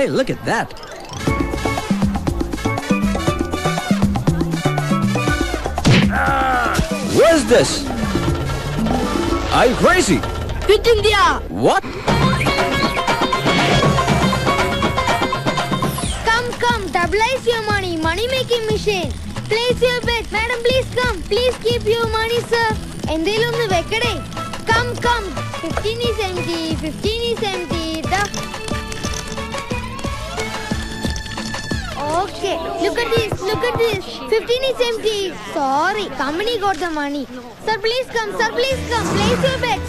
Hey, look at that. What is this? Are you crazy? Quit India! What? Come, stabilize your money. Money making machine. Place your bet. Madam, please come. Please keep your money, sir. Endelum nu vekkade. Come. 15 is empty. 15 is empty. Okay, look at this. 15 is empty. Sorry, company got the money. Sir, please come. Place your bet.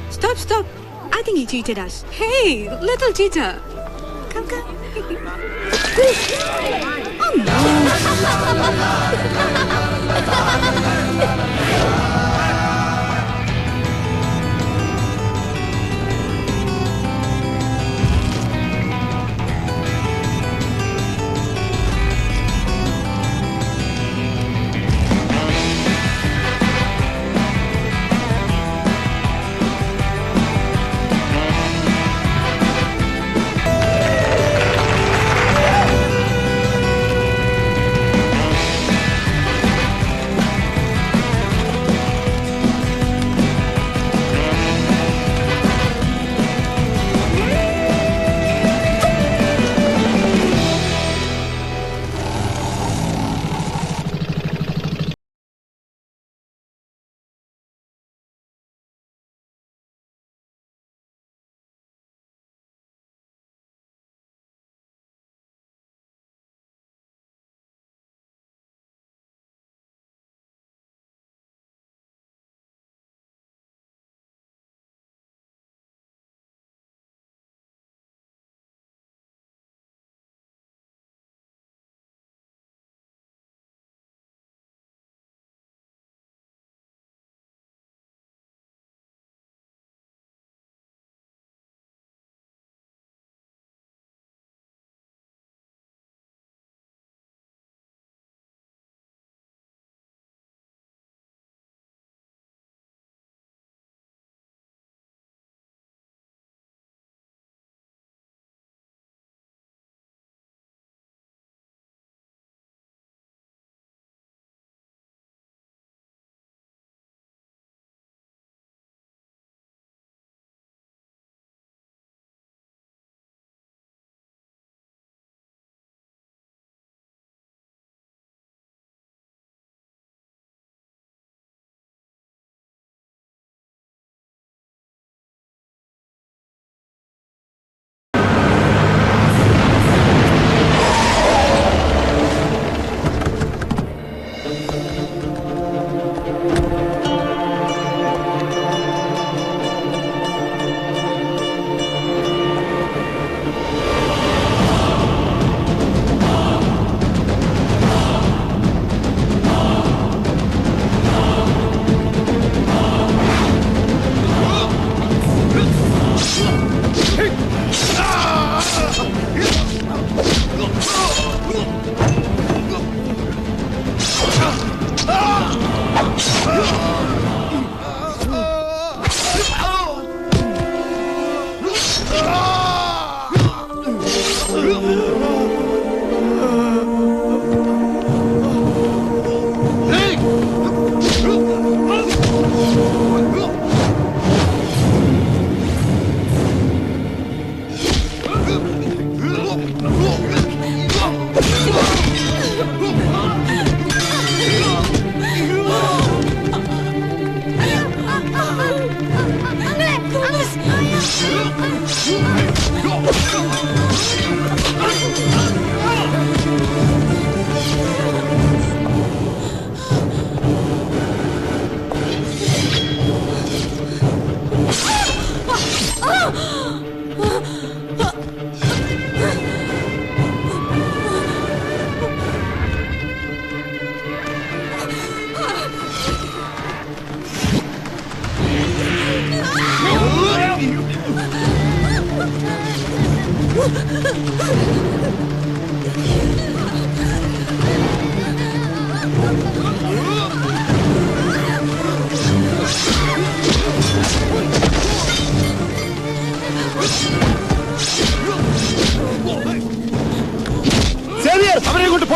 Stop. I think he cheated us. Hey, little cheater. Come. Oh no.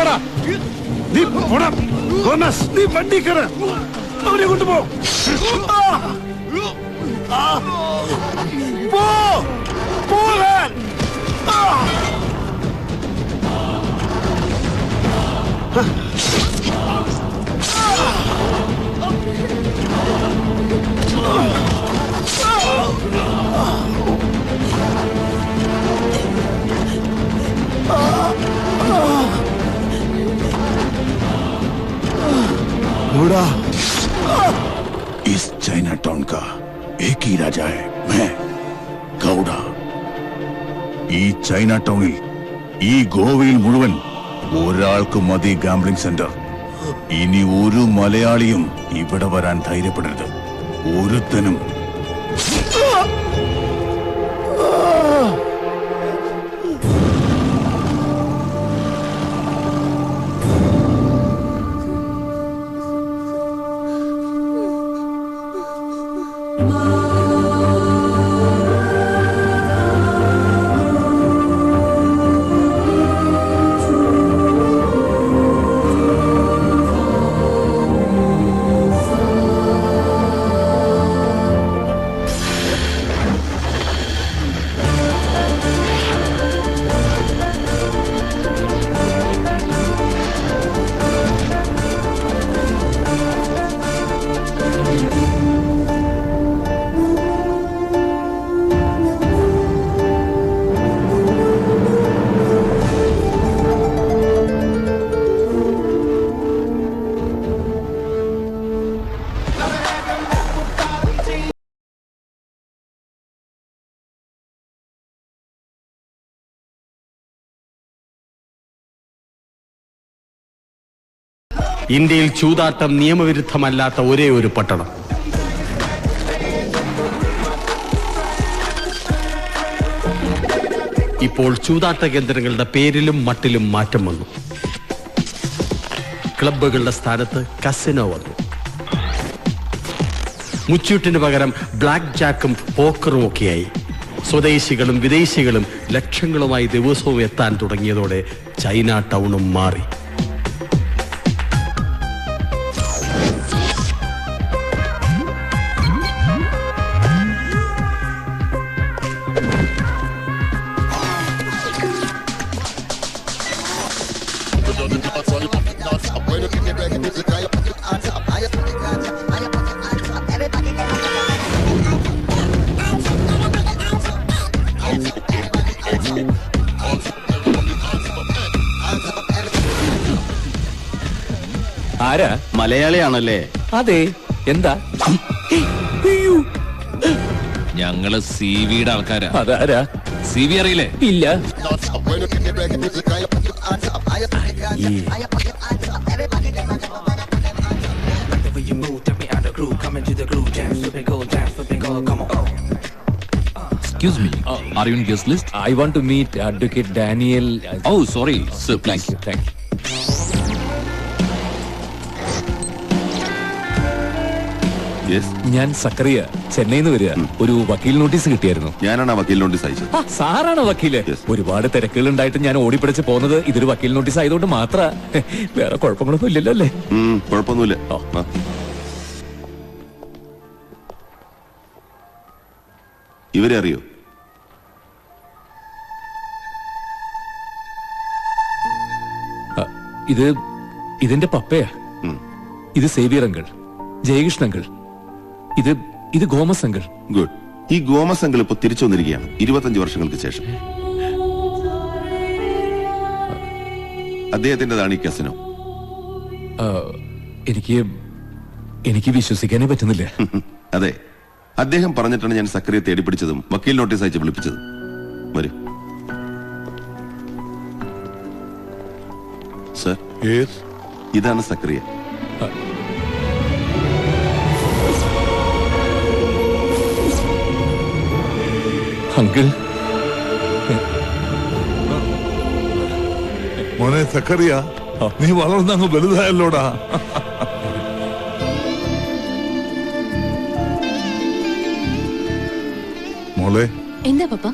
പോടാ. നീ പോടാ. Thomas, നീ വണ്ടി കയറ്. അവനെ കൊണ്ടുപോ. പോകാൻ. घोड़ा इस चाइना टाउन का एक ही राजा है, मैं गौड़ा. ഈ ചൈന ടൗണിൽ ഈ ഗോവയിൽ മുഴുവൻ ഒരാൾക്ക് മതി ഗാംബ്ലിംഗ് സെന്റർ. ഇനി ഒരു മലയാളിയും ഇവിടെ വരാൻ ധൈര്യപ്പെടരുത്. ഒരുത്തനും. ഇന്ത്യയിൽ ചൂതാട്ടം നിയമവിരുദ്ധമല്ലാത്ത ഒരേ ഒരു പട്ടണം. ഇപ്പോൾ ചൂതാട്ട കേന്ദ്രങ്ങളുടെ പേരിലും മട്ടിലും മാറ്റം വന്നു. ക്ലബ്ബുകളുടെ സ്ഥാനത്ത് കസിനോ വന്നു. മുച്ചൂട്ടിന് പകരം ബ്ലാക്ക് ജാക്കും പോക്കറും ഒക്കെയായി. സ്വദേശികളും വിദേശികളും ലക്ഷങ്ങളുമായി ദിവസവും എത്താൻ തുടങ്ങിയതോടെ ചൈന ടൗണും മാറി. ആരാ? മലയാളിയാണല്ലേ? അതെ. എന്താ? ഞങ്ങള് സിവിയുടെ ആൾക്കാരാ. അതാരാ? സിവി അറിയില്ലേ? ഇല്ല. Excuse me, are you in guest list? I want to meet Advocate Daniel. Oh, sorry, sir, please. Thank you. ഞാൻ സക്കറിയ, ചെന്നൈയിൽ നിന്ന് വരിക. ഒരു വക്കീൽ നോട്ടീസ് കിട്ടിയായിരുന്നു. ഞാനാണ് വക്കീൽ നോട്ടീസ് അയച്ചത്. സാറാണ് വക്കീല്? ഒരുപാട് തിരക്കുകൾ ഉണ്ടായിട്ട് ഞാൻ ഓടിപ്പിടിച്ച് പോകുന്നത് ഇതൊരു വക്കീൽ നോട്ടീസ് ആയതുകൊണ്ട് മാത്ര. വേറെ കുഴപ്പങ്ങളൊന്നും ഇല്ലല്ലോ അല്ലേ? കുഴപ്പമൊന്നുമില്ല. ഇവരെ അറിയോ? ഇതിന്റെ പപ്പയാ. ഇത് സേവിയർ അങ്കിൾ, ജയകൃഷ്ണ അങ്കിൾ, ഇത് ഗോമസ് അങ്കിൾ. ഗുഡ്. ഈ ഗോമസ് അങ്കിൾ ഇപ്പൊ തിരിച്ചു വന്നിരിക്കുകയാണ് 25 വർഷങ്ങൾക്ക് ശേഷം. അദ്ദേഹത്തിന്റെതാണ് ഈ കസിനോ. എനിക്ക് വിശ്വസിക്കാനേ പറ്റുന്നില്ല. അതെ, അദ്ദേഹം പറഞ്ഞിട്ടാണ് ഞാൻ സക്കറിയെ തേടിപ്പിടിച്ചതും വക്കീൽ നോട്ടീസ് അയച്ച് വിളിപ്പിച്ചതും. വരൂ സർ. ഇതാണ് സക്കറിയ. അങ്കിൾ. മോനെ സക്കറിയ, നീ വളർന്നങ്ങ് വലുതായല്ലോടാ. മോളെ. എന്താ പപ്പ?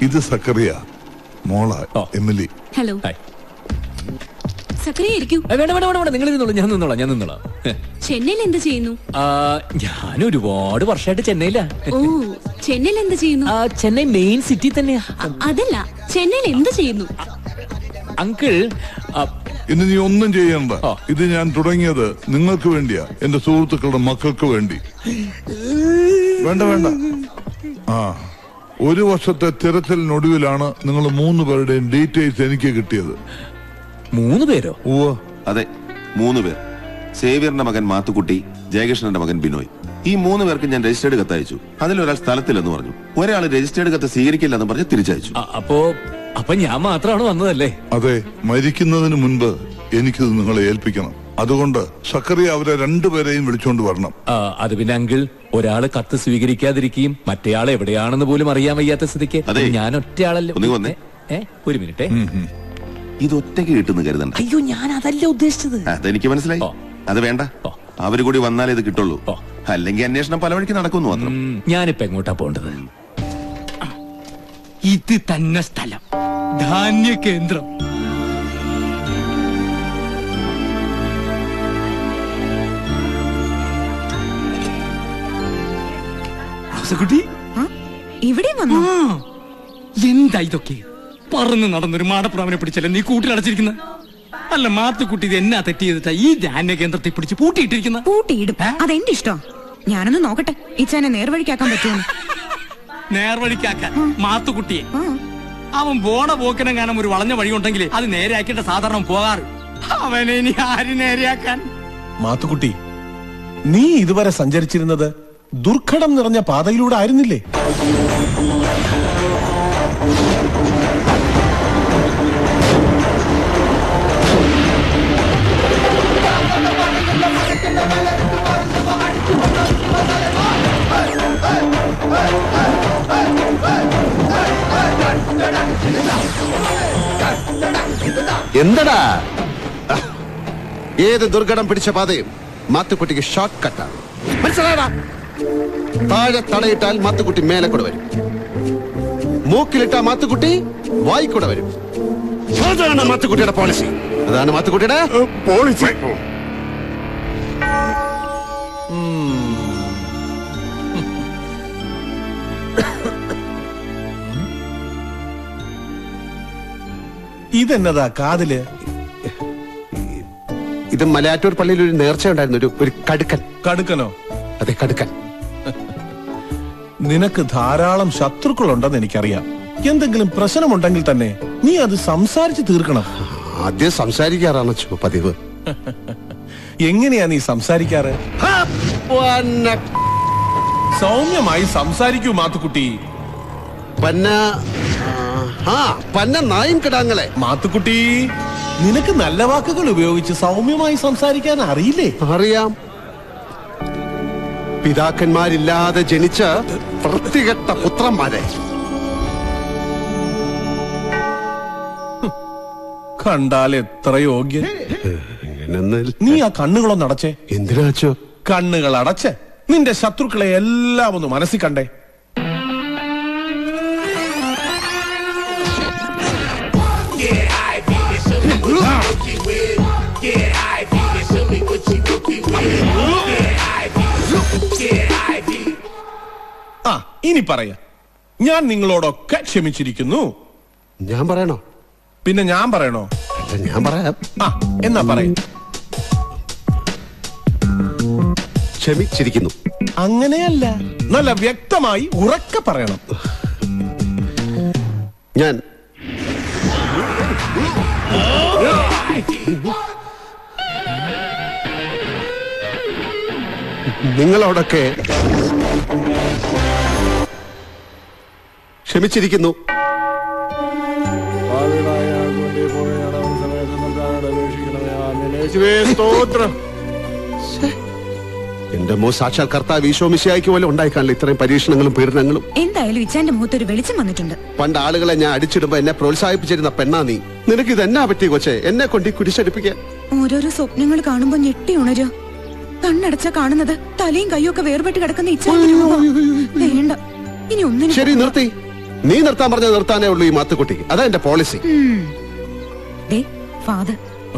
ഇത് സക്കറിയ, മോള എമിലി. ഹലോ. സക്കറിയ ഇരിക്കൂ. വേണ്ട വേണ്ട വേണ്ട നിങ്ങൾ ഞാൻ നിന്നോളാം. ചെന്നൈയിൽ എന്ത് ചെയ്യുന്നു? ഞാൻ ഒരുപാട് വർഷമായിട്ട് ചെന്നൈയിലാ. ഓ, ചെന്നൈയിൽ എന്ത് ചെയ്യുന്നു? ചെന്നൈ മെയിൻ സിറ്റി തന്നെയാ. അതല്ല, ചെന്നൈയിൽ എന്ത് ചെയ്യുന്നു? അങ്കിൾ ഇന്ന് നീ ഒന്നും ചെയ്യണ്ട. ഇത് ഞാൻ തുടങ്ങിയത് നിങ്ങൾക്ക് വേണ്ടിയാ, എന്റെ സുഹൃത്തുക്കളുടെ മക്കൾക്ക് വേണ്ടി. വേണ്ട വേണ്ട. ഒരു വർഷത്തെ തിരച്ചിലിനൊടുവിലാണ് നിങ്ങൾ 3 പേരുടെയും ഡീറ്റെയിൽസ് എനിക്ക് കിട്ടിയത്. 3 പേരോ? അതെ, 3 പേർ. സേവ്യറിന്റെ മകൻ മാത്തുക്കുട്ടി, ജയകൃഷ്ണന്റെ മകൻ ബിനോയ്. ഈ 3 പേർക്ക് ഞാൻ രജിസ്റ്റേർഡ് കത്തയച്ചു. അതിലൊരാൾ സ്ഥലത്തില്ലെന്ന് പറഞ്ഞു. ഒരാൾ രജിസ്റ്റേർഡ് കത്ത് സ്വീകരിക്കില്ലെന്ന് പറഞ്ഞ് തിരിച്ചയച്ചു. അപ്പൊ ഞാൻ മാത്രമാണ് വന്നതല്ലേ? അതെ, മരിക്കുന്നതിന് മുൻപ് എനിക്കിത് നിങ്ങളെ ഏൽപ്പിക്കണം. അതുകൊണ്ട് സക്കറിയ അവരെ 2 പേരെയും വിളിച്ചോണ്ട് വരണം. അത് പിന്നെ അങ്കിൾ, ഒരാള് കത്ത് സ്വീകരിക്കാതിരിക്കുകയും മറ്റേയാൾ എവിടെയാണെന്ന് പോലും അറിയാൻ വയ്യാത്ത സ്ഥിതിക്ക് ഞാൻ ഒറ്റയാളല്ലോ. ഒരു മിനിറ്റ്, ഇത് ഒറ്റയ്ക്ക് കിട്ടുന്നു കരുതണ്ട. അയ്യോ, ഞാൻ അതല്ല ഉദ്ദേശിച്ചത്. അതെനിക്ക് മനസ്സിലായി. അത് വേണ്ട, അവര് കൂടി വന്നാലേ ഇത് കിട്ടുള്ളൂ. അല്ലെങ്കിൽ അന്വേഷണം പല വഴിക്ക് നടക്കുന്നു മാത്രം. ഞാനിപ്പോ എങ്ങോട്ടാ പോണ്ടത്? ഇത് തന്നെ സ്ഥലം, ധാന്യ കേന്ദ്രം. ഇവിടെ വന്നു. എന്താ ഇതൊക്കെ? പറന്ന് നടന്നൊരു മാടപ്രാവിനെ പിടിച്ചല്ലേ നീ കൂട്ടിലടച്ചിരിക്കുന്ന? അല്ല മാത്തുക്കുട്ടി, ഇത് എന്നാ തെറ്റ് ചെയ്തിട്ടാ ഈ ധാന്യ കേന്ദ്രത്തെ പിടിച്ച് പൂട്ടിയിട്ടിരിക്കുന്ന? പൂട്ടിയിടും, അതെന്റെ ഇഷ്ടം. ഞാനൊന്ന് നോക്കട്ടെ ഇച്ചാനെ നേർവഴിക്കാക്കാൻ പറ്റുമോ. നേർവഴിക്കാക്കാൻ മാത്തുക്കുട്ടിയെ? അവൻ പോണ പോക്കിനെ കാണാൻ ഒരു വളഞ്ഞ വഴി ഉണ്ടെങ്കിൽ അത് നേരെയാക്കിയിട്ട് സാധാരണ പോകാറ്. അവനെ ഇനി ആര് നേരെയാക്കാൻ? മാത്തുക്കുട്ടി, നീ ഇതുവരെ സഞ്ചരിച്ചിരുന്നത് ദുർഘടം നിറഞ്ഞ പാതയിലൂടെ ആയിരുന്നില്ലേ? എന്തടാ, ഏത് ദുർഘടം പിടിച്ച പാതയും മാത്തുക്കുട്ടിക്ക് ഷോർട്ട് കട്ടാണ്. മനസ്സിലായടാ? താഴെ തടയിട്ടാൽ മാത്തുക്കുട്ടി മേലെ കൂടെ വരും, മൂക്കിലിട്ടാ മാത്തുക്കുട്ടി വായിക്കൂടെ വരും. അതാണ് മാത്തുക്കുട്ടിയുടെ പോളിസി. അതാണ് മാത്തുക്കുട്ടിയുടെ പോളിസി. ഇതെന്നതാ കാതില്? ഇത് മലയാറ്റൂർ പള്ളിയിൽ ഒരു നേർച്ച ഉണ്ടായിരുന്നു, ഒരു കടുക്കൻ. കടുക്കനോ? അതെ, കടുക്കൻ. നിനക്ക് ധാരാളം ശത്രുക്കളുണ്ടെന്ന് എനിക്കറിയാം. എന്തെങ്കിലും പ്രശ്നമുണ്ടെങ്കിൽ തന്നെ നീ അത് സംസാരിച്ച് തീർക്കണം. ആദ്യം സംസാരിക്കാറാണ് പതിവ്. എങ്ങനെയാ നീ സംസാരിക്കാറ്? സൗമ്യമായി സംസാരിക്കൂ മാത്തുക്കുട്ടി. പന്ന നായും കിടാങ്ങളെ. മാത്തുക്കുട്ടി, നിനക്ക് നല്ല വാക്കുകൾ ഉപയോഗിച്ച് സൗമ്യമായി സംസാരിക്കാൻ അറിയില്ലേ? അറിയാം. പിതാക്കന്മാരില്ലാതെ ജനിച്ച വൃത്തികെട്ട പുത്രന്മാരെ. കണ്ടാൽ എത്ര യോഗ്യൻ. നീ ആ കണ്ണുകളൊന്ന് അടച്ചേ. എന്തിനാച്ചോ? കണ്ണുകൾ അടച്ച് നിന്റെ ശത്രുക്കളെ എല്ലാം ഒന്ന് മനസ്സിൽ കണ്ടേ. ഇനി പറയാ, ഞാൻ നിങ്ങളോടൊക്കെ ക്ഷമിച്ചിരിക്കുന്നു. ഞാൻ പറയണോ? പിന്നെ ഞാൻ പറയണോ? ഞാൻ പറയാം. എന്നാ പറയും. ക്ഷമിച്ചിരിക്കുന്നു. അങ്ങനെയല്ല, നല്ല വ്യക്തമായി ഉറക്കെ പറയണം. ഞാൻ നിങ്ങളോടൊക്കെ ക്ഷമിച്ചിരിക്കുന്നു. എന്റെ മോ സാക്ഷാൽ കർത്താവ് ഈശോ മിശിഹായ്ക്ക് പോലെ ഉണ്ടായിക്കാണില്ല ഇത്രയും പരീക്ഷണങ്ങളും പീഡനങ്ങളും. എന്തായാലും ഇച്ചാന്റെ മുഖത്തൊരു വെളിച്ചം വന്നിട്ടുണ്ട്. പണ്ട് ആളുകളെ ഞാൻ അടിച്ചിടുമ്പോ എന്നെ പ്രോത്സാഹിപ്പിച്ചിരുന്ന പെണ്ണാ നീ. നിനക്ക് ഇതെന്നാ പറ്റി കൊച്ചെ, എന്നെ കൊണ്ട് കുരിശടിപ്പിക്കാൻ? ഓരോരോ സ്വപ്നങ്ങൾ കാണുമ്പോ ഞെട്ടി ഉണരുക. കണ്ണടച്ച കാണുന്നത് തലയും കൈയൊക്കെ വേർപെട്ട് കിടക്കുന്ന ഇച്ചാന്റെ വേണ്ട. ഇനി ഒന്നിനും ശരി, നിർത്തി. നീ നിർത്താൻ പറഞ്ഞ നിർത്താനേ ഉള്ളൂ ഈ മാത്തുക്കുട്ടിക്ക്. അതാ എന്റെ പോളിസി. ഫാദർ,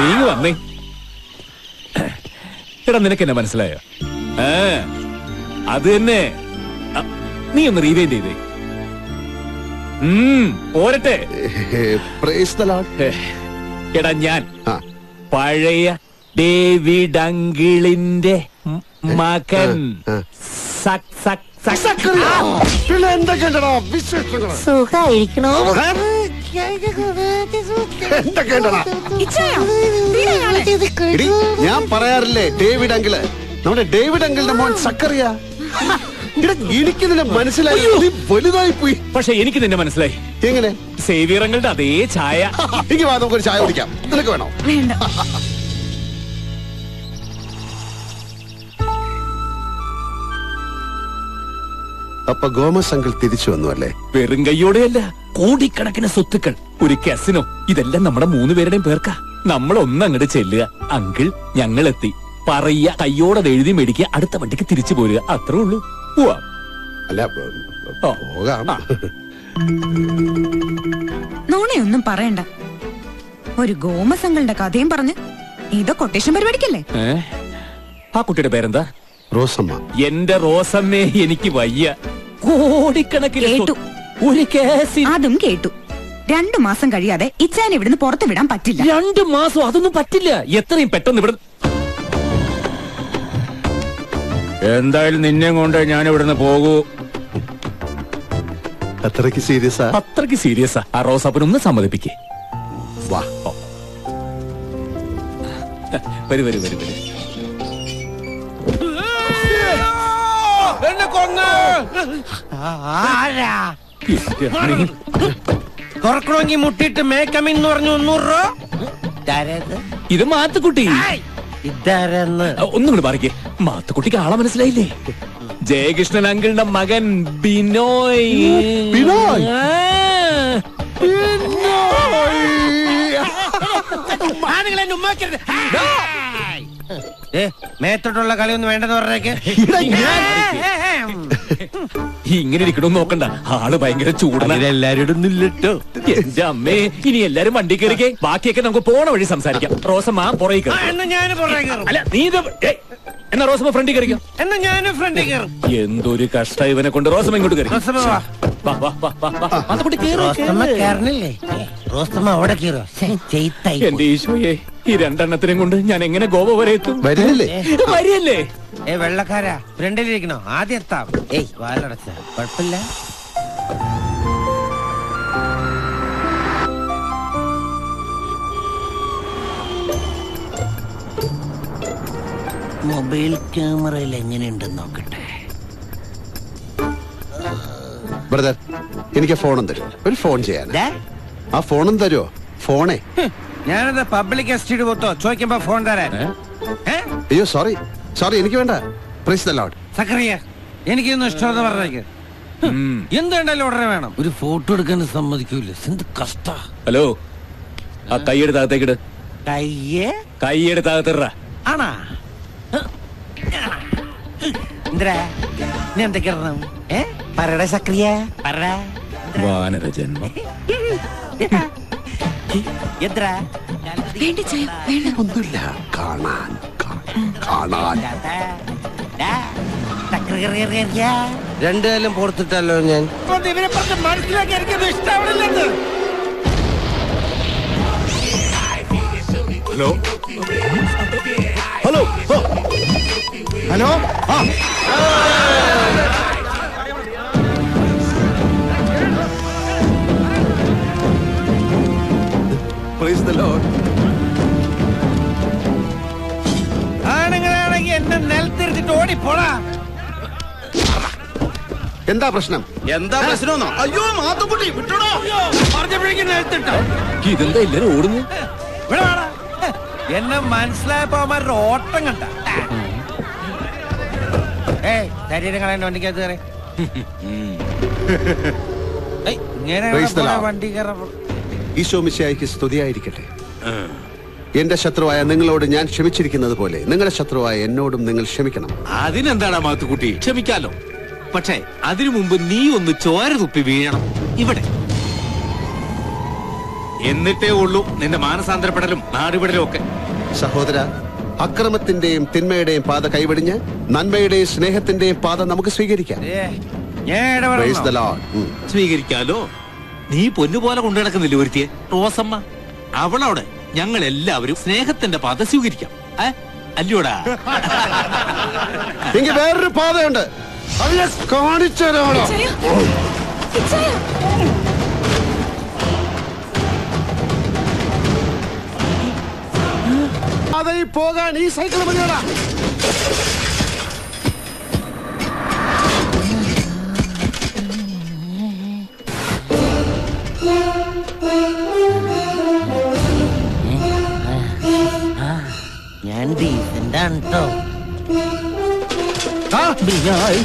നീ വന്നേ. എടാ നിനക്ക് എന്നെ മനസ്സിലായോ? അത് തന്നെ. നീ ഒന്ന് റീവൈൻഡ് ചെയ്തേ. പോരട്ടെ. എടാ ഞാൻ പഴയ ഡേവിഡ് അങ്കിളിന്റെ മകൻ. സുഖായിരിക്കണോ? ഞാൻ പറയാറില്ലേ ഡേവിഡ് അങ്കിള്, നമ്മുടെ ഡേവിഡ് അങ്കിളിന്റെ മോൻ സക്കറിയ. എനിക്ക് നിന്നെ മനസ്സിലായി, വലുതായി പോയി. പക്ഷെ എനിക്ക് നിന്നെ മനസ്സിലായി. എങ്ങനെ? സേവിയർ അങ്കിളുടെ അതേ ചായ. എനിക്ക് വാ, നമുക്കൊരു ചായ കുടിക്കാം. നിനക്ക് വേണോ? വേണ്ട. അപ്പൊ ഗോമസ് അങ്കിൾ തിരിച്ചു വന്നു അല്ലേ? വെറും കൈയോടെയല്ല, കോടിക്കണക്കിന് സ്വത്തുക്കൾ, ഒരു കസിനോ, ഇതെല്ലാം നമ്മുടെ 3 പേരുടെയും പേർക്കാ. നമ്മൾ ഒന്നങ്ങട് ചെല്ലുക, അങ്കിൾ ഞങ്ങൾ എത്തി പറയ, കയ്യോടെ എഴുതി മേടിക്കുക, അടുത്ത വണ്ടിക്ക് തിരിച്ചു പോരുക, അത്രേ ഉള്ളൂ. അല്ല, പോകാം. നോണയൊന്നും പറയണ്ട. ഒരു ഗോമസങ്ങളുടെ കഥയും പറഞ്ഞ് ഇത് കൊട്ടേഷൻ പരിപാടിക്കല്ലേ? ആ കുട്ടിയുടെ പേരെന്താ? റോസമ്മ. എന്റെ റോസമ്മേ, എനിക്ക് വയ്യ. കോടിക്കണക്കിന് കേട്ടു. ഒരു കേസ്. അതും കേട്ടു. 2 മാസം കഴിയാതെ ഇച്ചാൻ ഇവിടുന്ന് പുറത്തു വിടാൻ പറ്റില്ല. 2 മാസം? അതൊന്നും പറ്റില്ല. എത്രയും പെട്ടെന്ന് ഇവിടെ. എന്തായാലും നിന്നെ കൊണ്ട് ഞാൻ ഇവിടുന്ന് പോകൂ. അത്രയ്ക്ക് സീരിയസാ? അത്രയ്ക്ക് സീരിയസാ. ആ റോസാപ്പനൊന്ന് സമ്മതിപ്പിക്കേ. വാ. വരൂ വരൂ വരൂ വരൂ. എന്നെ കൊന്ന് തുറക്കണമെങ്കിൽ മുട്ടിയിട്ട് മേക്കമിന്ന് പറഞ്ഞു 100 രൂപ. ഇത് മാത്തുക്കുട്ടി. ഇതാരെന്ന് ഒന്നും കൂടി പറയേ. മാത്തുക്കുട്ടിക്ക് ആളെ മനസ്സിലായില്ലേ? ജയകൃഷ്ണൻ അങ്കിളിന്റെ മകൻ ബിനോയ്. മേത്തോട്ടുള്ള കളിയൊന്നും വേണ്ടെന്ന് പറഞ്ഞേക്ക്. ഇങ്ങനെ ഇരിക്കണമെന്ന് നോക്കണ്ട, ആള് ഭയങ്കര ചൂടാണ്. എല്ലാരോടും ഇല്ലട്ടോ. എന്റെ അമ്മേ, ഇനി എല്ലാരും വണ്ടി കയറിക്കേ. ബാക്കിയൊക്കെ നമുക്ക് പോണ വഴി സംസാരിക്കാം. റോസമ്മ പുറകെ കയറും. അല്ല നീ എന്നാ റോസമ്മ ഫ്രണ്ടിൽ കയറിക്കോ. എന്നാ ഞാനും ഫ്രണ്ടിൽ കയറും. എന്തൊരു കഷ്ട ഇവനെ കൊണ്ട്. റോസമ്മ ഇങ്ങോട്ട് കയറി. എന്റെ ഈശോയെ, ഈ 2 എണ്ണത്തിനും കൊണ്ട് ഞാൻ എങ്ങനെ ഗോവ വരെ എത്തും? വരിയല്ലേ? വെള്ളക്കാരാ, ഫ്രണ്ടിലിരിക്കണോ? ആദ്യം എത്താം. വാലടച്ച കുഴപ്പമില്ല. മൊബൈൽ ക്യാമറയിൽ എങ്ങനെയുണ്ടെന്ന് നോക്കട്ടെ. ബ്രദർ, എനിക്ക് ഫോണും തരും. ഒരു ഫോൺ ചെയ്യാൻ. ആ ഫോണും തരുമോ? ഫോണേ. ഞാനെന്താ പബ്ലിക് എസ്റ്റേറ്റ് പോത്തോ ചോദിക്കുമ്പോ ഫോൺ തരാൻ? അയ്യോ സോറി എനിക്ക് വേണ്ട. Price the Lord. സക്കറിയ എനിക്കൊന്നും ഇഷ്ടമെന്ന് പറഞ്ഞേക്ക്. എന്തുണ്ടല്ലോ ഉടനെ വേണം. ഒരു ഫോട്ടോ എടുക്കാൻ സമ്മതിക്കൂല. എന്ത് കഷ്ട. ഹലോ, ആ കൈയെടുത്താകത്തേക്കിട്. കൈയെടുത്താകത്തിറ. ആണാ എന്തരാ നീ എന്തൊക്കെയാണ് പറയട സക്രിയ പറ. വാനര ജന്മം. എന്തരാ ഒന്നുമില്ല. കാണാൻ രണ്ടുകാലം പുറത്തിട്ടല്ലോ ഞാൻ. ഇവരെ പറഞ്ഞ് മനസ്സിലാക്കി എനിക്കത് ഇഷ്ടമാവില്ലെന്ന്. Hello praise the lord. ആണുങ്ങളാണെങ്കിൽ എന്നെ നിലത്തിരുത്തിട്ട് ഓടിപ്പോടാ. എന്താ പ്രശ്നം? അയ്യോ മാത്തുക്കുട്ടി വിട്ടോടോ. പറഞ്ഞപ്പോഴേക്കും നിലത്തിട്ടോ. ഇതെന്താ എല്ലാരും ഓടുന്നു? എന്നെ മനസ്സിലായപ്പോ അവന്മാരുടെ ഓട്ടം കണ്ട. ശരീരങ്ങളെ വണ്ടിക്കകത്ത് കയറി വണ്ടി കയറ. ഈശോ മിശിഹായ്ക്ക് സ്തുതിയായിരിക്കട്ടെ. എന്റെ ശത്രുവായ നിങ്ങളോട് ഞാൻ ക്ഷമിച്ചിരിക്കുന്നത് പോലെ നിങ്ങളുടെ ശത്രുവായ എന്നോടും നിങ്ങൾ ക്ഷമിക്കണം. അതിനെന്താടാ മാത്തുക്കുട്ടി, ക്ഷമിക്കാലോ. പക്ഷേ അതിനു മുമ്പ് നീ ഒന്ന് ചോര തുപ്പി വീഴണം ഇവിടെ. എന്നിട്ടേ ഉള്ളൂ നിന്റെ മാനസാന്തരപ്പെടലും നാടുവിടലും ഒക്കെ. സഹോദര, അക്രമത്തിന്റെയും തിന്മയുടെയും പാത കൈവെടിഞ്ഞ് നന്മയുടെയും സ്നേഹത്തിന്റെയും പാത നമുക്ക് സ്വീകരിക്കാം. Praise the Lord. സ്വീകരിക്കാലോ. നീ പൊന്നുപോലെ കൊണ്ടു നടക്കുന്നില്ല ഒരുത്തിയെ, റോസമ്മ. അവളോട് ഞങ്ങൾ എല്ലാവരും സ്നേഹത്തിന്റെ പാത സ്വീകരിക്കാം. അല്ലയോടാ? എനിക്ക് വേറൊരു പാതയുണ്ട്, അത് ഞാൻ കാണിച്ചു തരാമോ? പാതയിൽ പോകാൻ ഈ സൈക്കിൾ മതിയോടാ. ഞാൻ ഡീസന്റാണ് കേട്ടോ.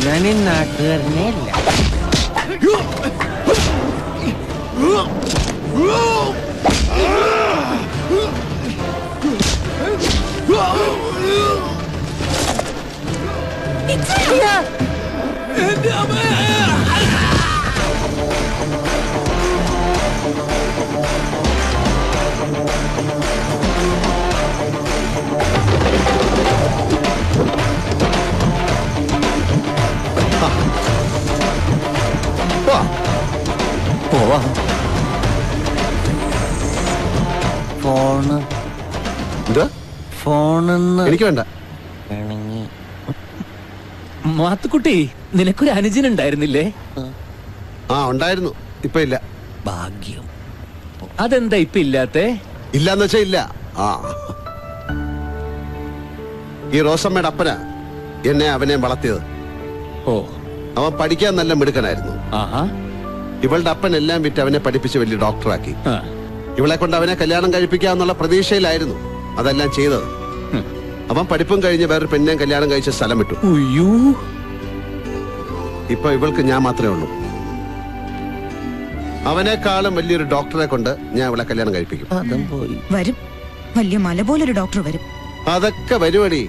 ഞാൻ ഈ നാട്ടുകാരനെ അല്ല. ഫോണ് ഫോണെന്ന് എനിക്ക് വേണ്ട. മാത്തുക്കുട്ടി, നിനക്കൊരു അനുജൻ ഉണ്ടായിരുന്നില്ലേ? ഉണ്ടായിരുന്നു, ഇപ്പൊ ഇല്ല. ഭാഗ്യം. അതെന്താ ഇപ്പൊ ഇല്ലാത്തെ? ഇല്ലാന്ന് വെച്ചാ ഇല്ല. ഈ റോസമ്മയുടെ അപ്പനാ എന്നെ അവനെ വളർത്തിയത്. അവൻ പഠിക്കാൻ നല്ല മിടുക്കനായിരുന്നു. ഇവളുടെ അപ്പൻ എല്ലാം വിറ്റ് അവനെ പഠിപ്പിച്ച് വലിയ ഡോക്ടറാക്കി. ഇവളെ കൊണ്ട് അവനെ കല്യാണം കഴിപ്പിക്കാന്നുള്ള പ്രതീക്ഷയിലായിരുന്നു അതെല്ലാം ചെയ്തത്. അവൻ പഠിപ്പും കഴിഞ്ഞ് വേറൊരു പെണ്ണിനെ കല്യാണം കഴിച്ച സ്ഥലം വിട്ടു. ഇപ്പൊ ഇവൾക്ക് ഞാൻ മാത്രമേ ഉള്ളൂ. അവനേക്കാളും വലിയൊരു ഡോക്ടറെ കൊണ്ട് ഞാൻ ഇവളെ കല്യാണം കഴിപ്പിക്കും. വരും, വലിയ മല പോലൊരു ഡോക്ടർ വരും. അതൊക്കെ വരുവടി.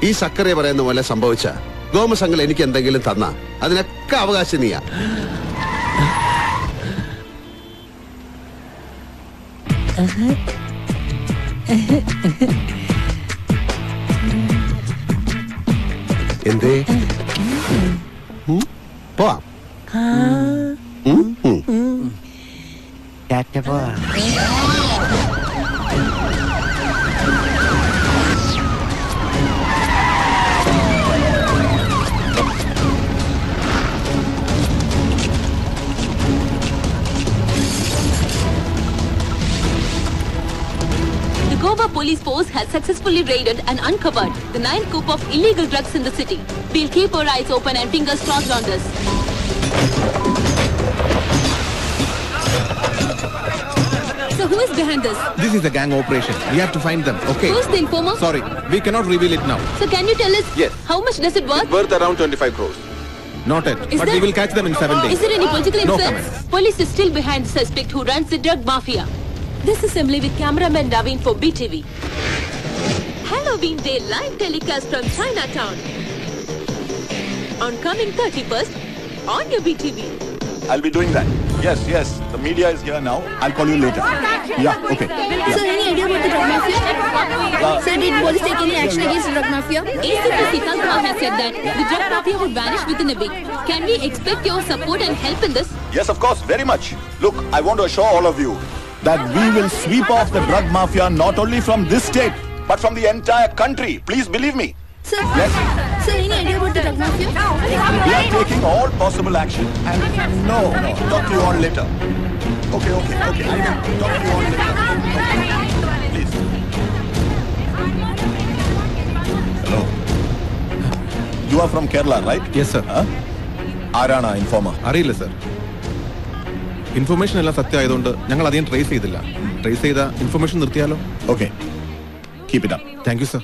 ഈ സക്കറിയ പറയുന്ന പോലെ സംഭവിച്ച ഗോമസംഘം എനിക്ക് എന്തെങ്കിലും തന്ന അതിനൊക്കെ അവകാശം നീയാ. എന്തേ പോവാം. Goa police force has successfully raided and uncovered the 9th coup of illegal drugs in the city. We'll keep our eyes open and fingers crossed on this. So who is behind this? This is a gang operation. We have to find them, okay? Who's the informer? Sorry, we cannot reveal it now. So can you tell us Yes. how much does it worth? Worth around 25 crores. Not yet, Is but there- we will catch them in 7 days. Is there any political No influence? comment. Police is still behind the suspect who runs the drug mafia. This is Emily with cameraman Naveen for BTV. Halloween Day live telecast from Chinatown. On coming 31st on your BTV. I'll be doing that. Yes. The media is here now. I'll call you later. Yeah, okay. Sir, any idea about the drug mafia? Sir, did police take any action against the drug mafia? ACP Sital Kumar has said that the drug mafia would vanish within a week. Can we expect your support and help in this? Yes, of course, very much. Look, I want to assure all of you that we will sweep off the drug mafia not only from this state, but from the entire country. Please believe me. Sir, sir, any idea about the drug mafia? We are taking all possible action. And no, talk to you all later. Okay. I will talk to you all later. Please. Hello. You are from Kerala, right? Yes, sir. ആരാണ് informer? അറിയില്ല sir. Information എല്ലാം സത്യമായതുകൊണ്ട് ഞങ്ങൾ അധികം trace ചെയ്തില്ല. Trace ചെയ്ത information നിർത്തിയാലോ? Okay, keep it up. Thank you sir.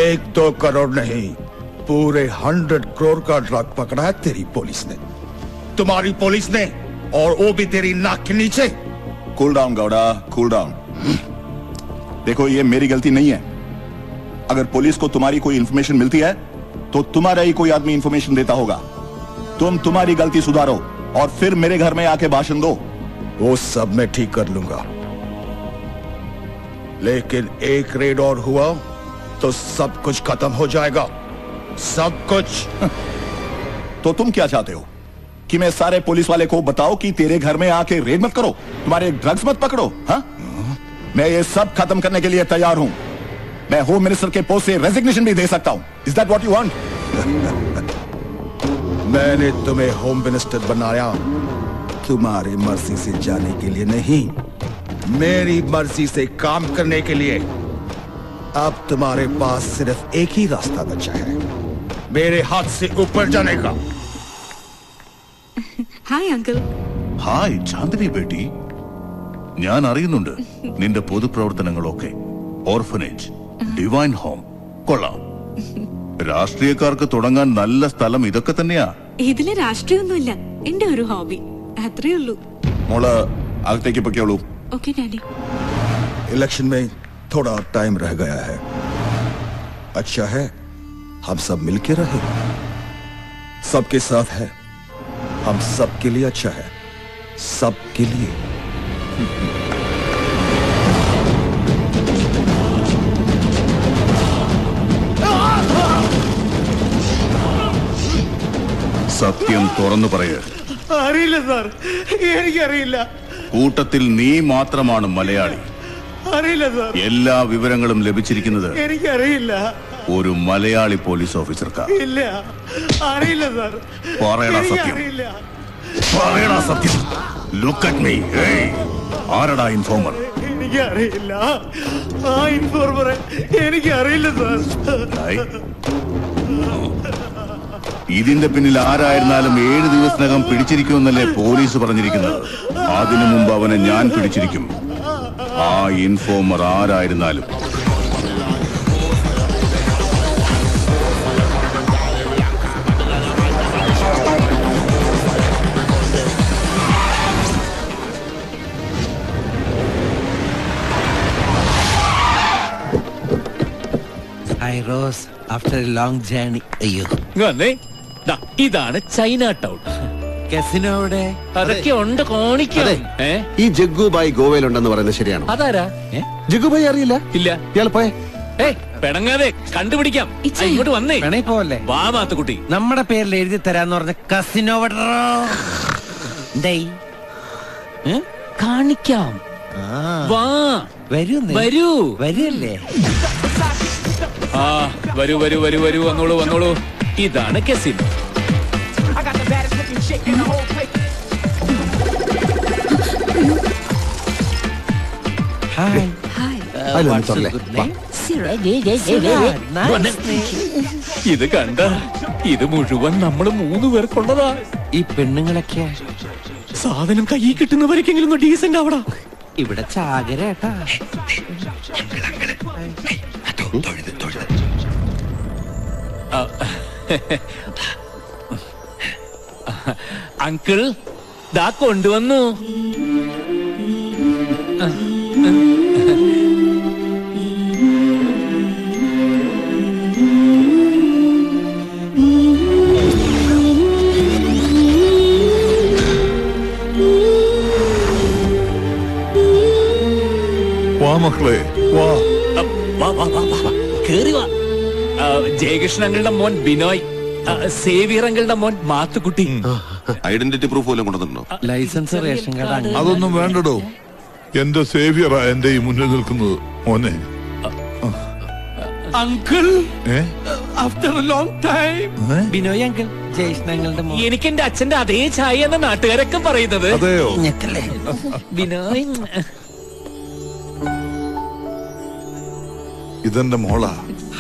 एक दो करोड़ नहीं, पूरे 100 करोड़ का ड्रग पकड़ा है तेरी पुलिस ने, तुम्हारी पुलिस ने, और वो भी तेरी नाक के नीचे। Cool down Gowda, cool down. देखो, ये मेरी गलती नहीं है। अगर पुलिस को तुम्हारी कोई इंफॉर्मेशन मिलती है तो तुम्हारा ही कोई आदमी इंफॉर्मेशन देता होगा। तुम तुम्हारी गलती सुधारो और फिर मेरे घर में आके भाषण दो। वो सब मैं ठीक कर लूंगा, लेकिन एक रेड और हुआ तो सब कुछ खत्म हो जाएगा, सब कुछ। तो तुम क्या चाहते हो कि मैं सारे पुलिस वाले को बताओ कि तेरे घर में आके रेड मत करो, तुम्हारे ड्रग्स मत पकड़ो? हाँ, मैं ये सब खत्म करने के लिए तैयार हूं। मैं होम मिनिस्टर के पोस्ट से रेजिग्नेशन भी दे सकता हूं। Is that what you want? मैंने तुम्हें होम मिनिस्टर बनाया तुम्हारी मर्जी से जाने के लिए नहीं, मेरी मर्जी से काम करने के लिए। अब तुम्हारे पास सिर्फ एक ही रास्ता बचा है, मेरे हाथ से ऊपर जाने का। Hi uncle. ഹായ് ചാന്ദിനി ബേട്ടി, ഞാൻ അറിയുന്നുണ്ട് നിന്റെ പൊതുപ്രവർത്തനങ്ങളൊക്കെ. ഓർഫനേജ്, ഡിവൈൻ ഹോം, കൊള്ളാം. രാഷ്ട്രീയക്കാർക്ക് തുടങ്ങാൻ നല്ല സ്ഥലം ഇതൊക്കെ തന്നെയാ. ഇതിലെ രാഷ്ട്രീയമൊന്നുമില്ല, എന്റെ ഒരു ഹോബി, അത്രേ ഉള്ളൂ. മോള് അകത്തേക്ക് പൊയ്ക്കോളൂ. Okay daddy. इलेक्शन में थोड़ा टाइम रह गया है, अच्छा है हम सब मिलके रहे, सबके साथ है, हम सबके लिए अच्छा है, सबके लिए। സത്യം തുറന്നു പറയ്. അറിയില്ല സാർ, എനിക്കറിയില്ല. കൂട്ടത്തിൽ നീ മാത്രമാണ് മലയാളി. അറിയില്ല സാർ. എല്ലാ വിവരങ്ങളും ലഭിച്ചിരിക്കുന്നത് എനിക്കറിയില്ല. ഒരു മലയാളി പോലീസ് ഓഫീസർക്കാ. ഇല്ല, അറിയില്ല സാർ. പറയടാ സത്യം, പറയടാ സത്യം. Look at me. ആരടാ ഇൻഫോമർ? എനിക്കറിയില്ല. ആ ഇൻഫോർമറെ എനിക്കറിയില്ല സാർ. ഇതിന്റെ പിന്നിൽ ആരായിരുന്നാലും 7 ദിവസത്തിനകം പിടിച്ചിരിക്കുമെന്നല്ലേ പോലീസ് പറഞ്ഞിരിക്കുന്നത്. അതിനു മുമ്പ് അവനെ ഞാൻ പിടിച്ചിരിക്കും, ആ informer ആരായിരുന്നാലും. Hi Rose, after a long journey. അയ്യോ, ഇതാണ് ചൈന ടൗൺ. കസിനോ അവിടെ അതൊക്കെ ഉണ്ട് കാണിക്കാം. ഈ ജഗ്ഗുബായി ഗോവയിലുണ്ടെന്ന് പറയുന്നത് ശരിയാണോ? അതാരാ? ജഗ്ഗുബായി അറിയില്ല? ഇല്ല. ഇയാൾ പോയെ. പെണങ്ങാതെ കണ്ടുപിടിക്കാം. ഇങ്ങോട്ട് വന്നേ. പോലെ വാ മാത്തുക്കുട്ടി. നമ്മുടെ പേരിൽ എഴുതി തരാന്ന് പറഞ്ഞ കസിനോ കാണിക്കാം. വാ വരൂ വരല്ലേ. ആ വരൂ വരൂ വരൂ വരൂ വന്നോളൂ വന്നോളൂ. ഇതാണ് കസിനോ. ഇത് കണ്ട, ഇത് മുഴുവൻ നമ്മള് 3 പേർക്കുള്ളതാ. ഈ പെണ്ണുങ്ങളൊക്കെ സാധനം കയ്യിൽ കിട്ടുന്നവരൊക്കെങ്കിലും ഡീസന്റ് ആവടാ. ഇവിടെ ചാകരേട്ടാ. അങ്കിൾ ദാ കൊണ്ടുവന്നു. വാ മക്കളെ വാ. കേറി വാ. ജയകൃഷ്ണൻ അങ്കിളുടെ മോൻ ബിനോയ്, സേവിയർ അങ്കിളുടെ മോൻ മാത്തുക്കുട്ടി. ഐഡന്റിറ്റി പ്രൂഫ് പോലും കൊണ്ടുവന്നിട്ടുണ്ടോ? Licence ration card. അതൊന്നും വേണ്ടടോ. എന്റെ സേവിയറാ എന്റെ ഈ മുന്നിൽ നിൽക്കുന്നത്. മോനെ uncle after a long time. Binoy uncle, Jayakrishnan അങ്കിളുടെ മോൻ. എനിക്ക് എന്റെ അച്ഛന്റെ അതേ ചായ എന്ന നാട്ടുകാരൊക്കെ പറയുന്നത്. അതെയോ? ബിനോയ് ഇതെന്റെ മോളാ.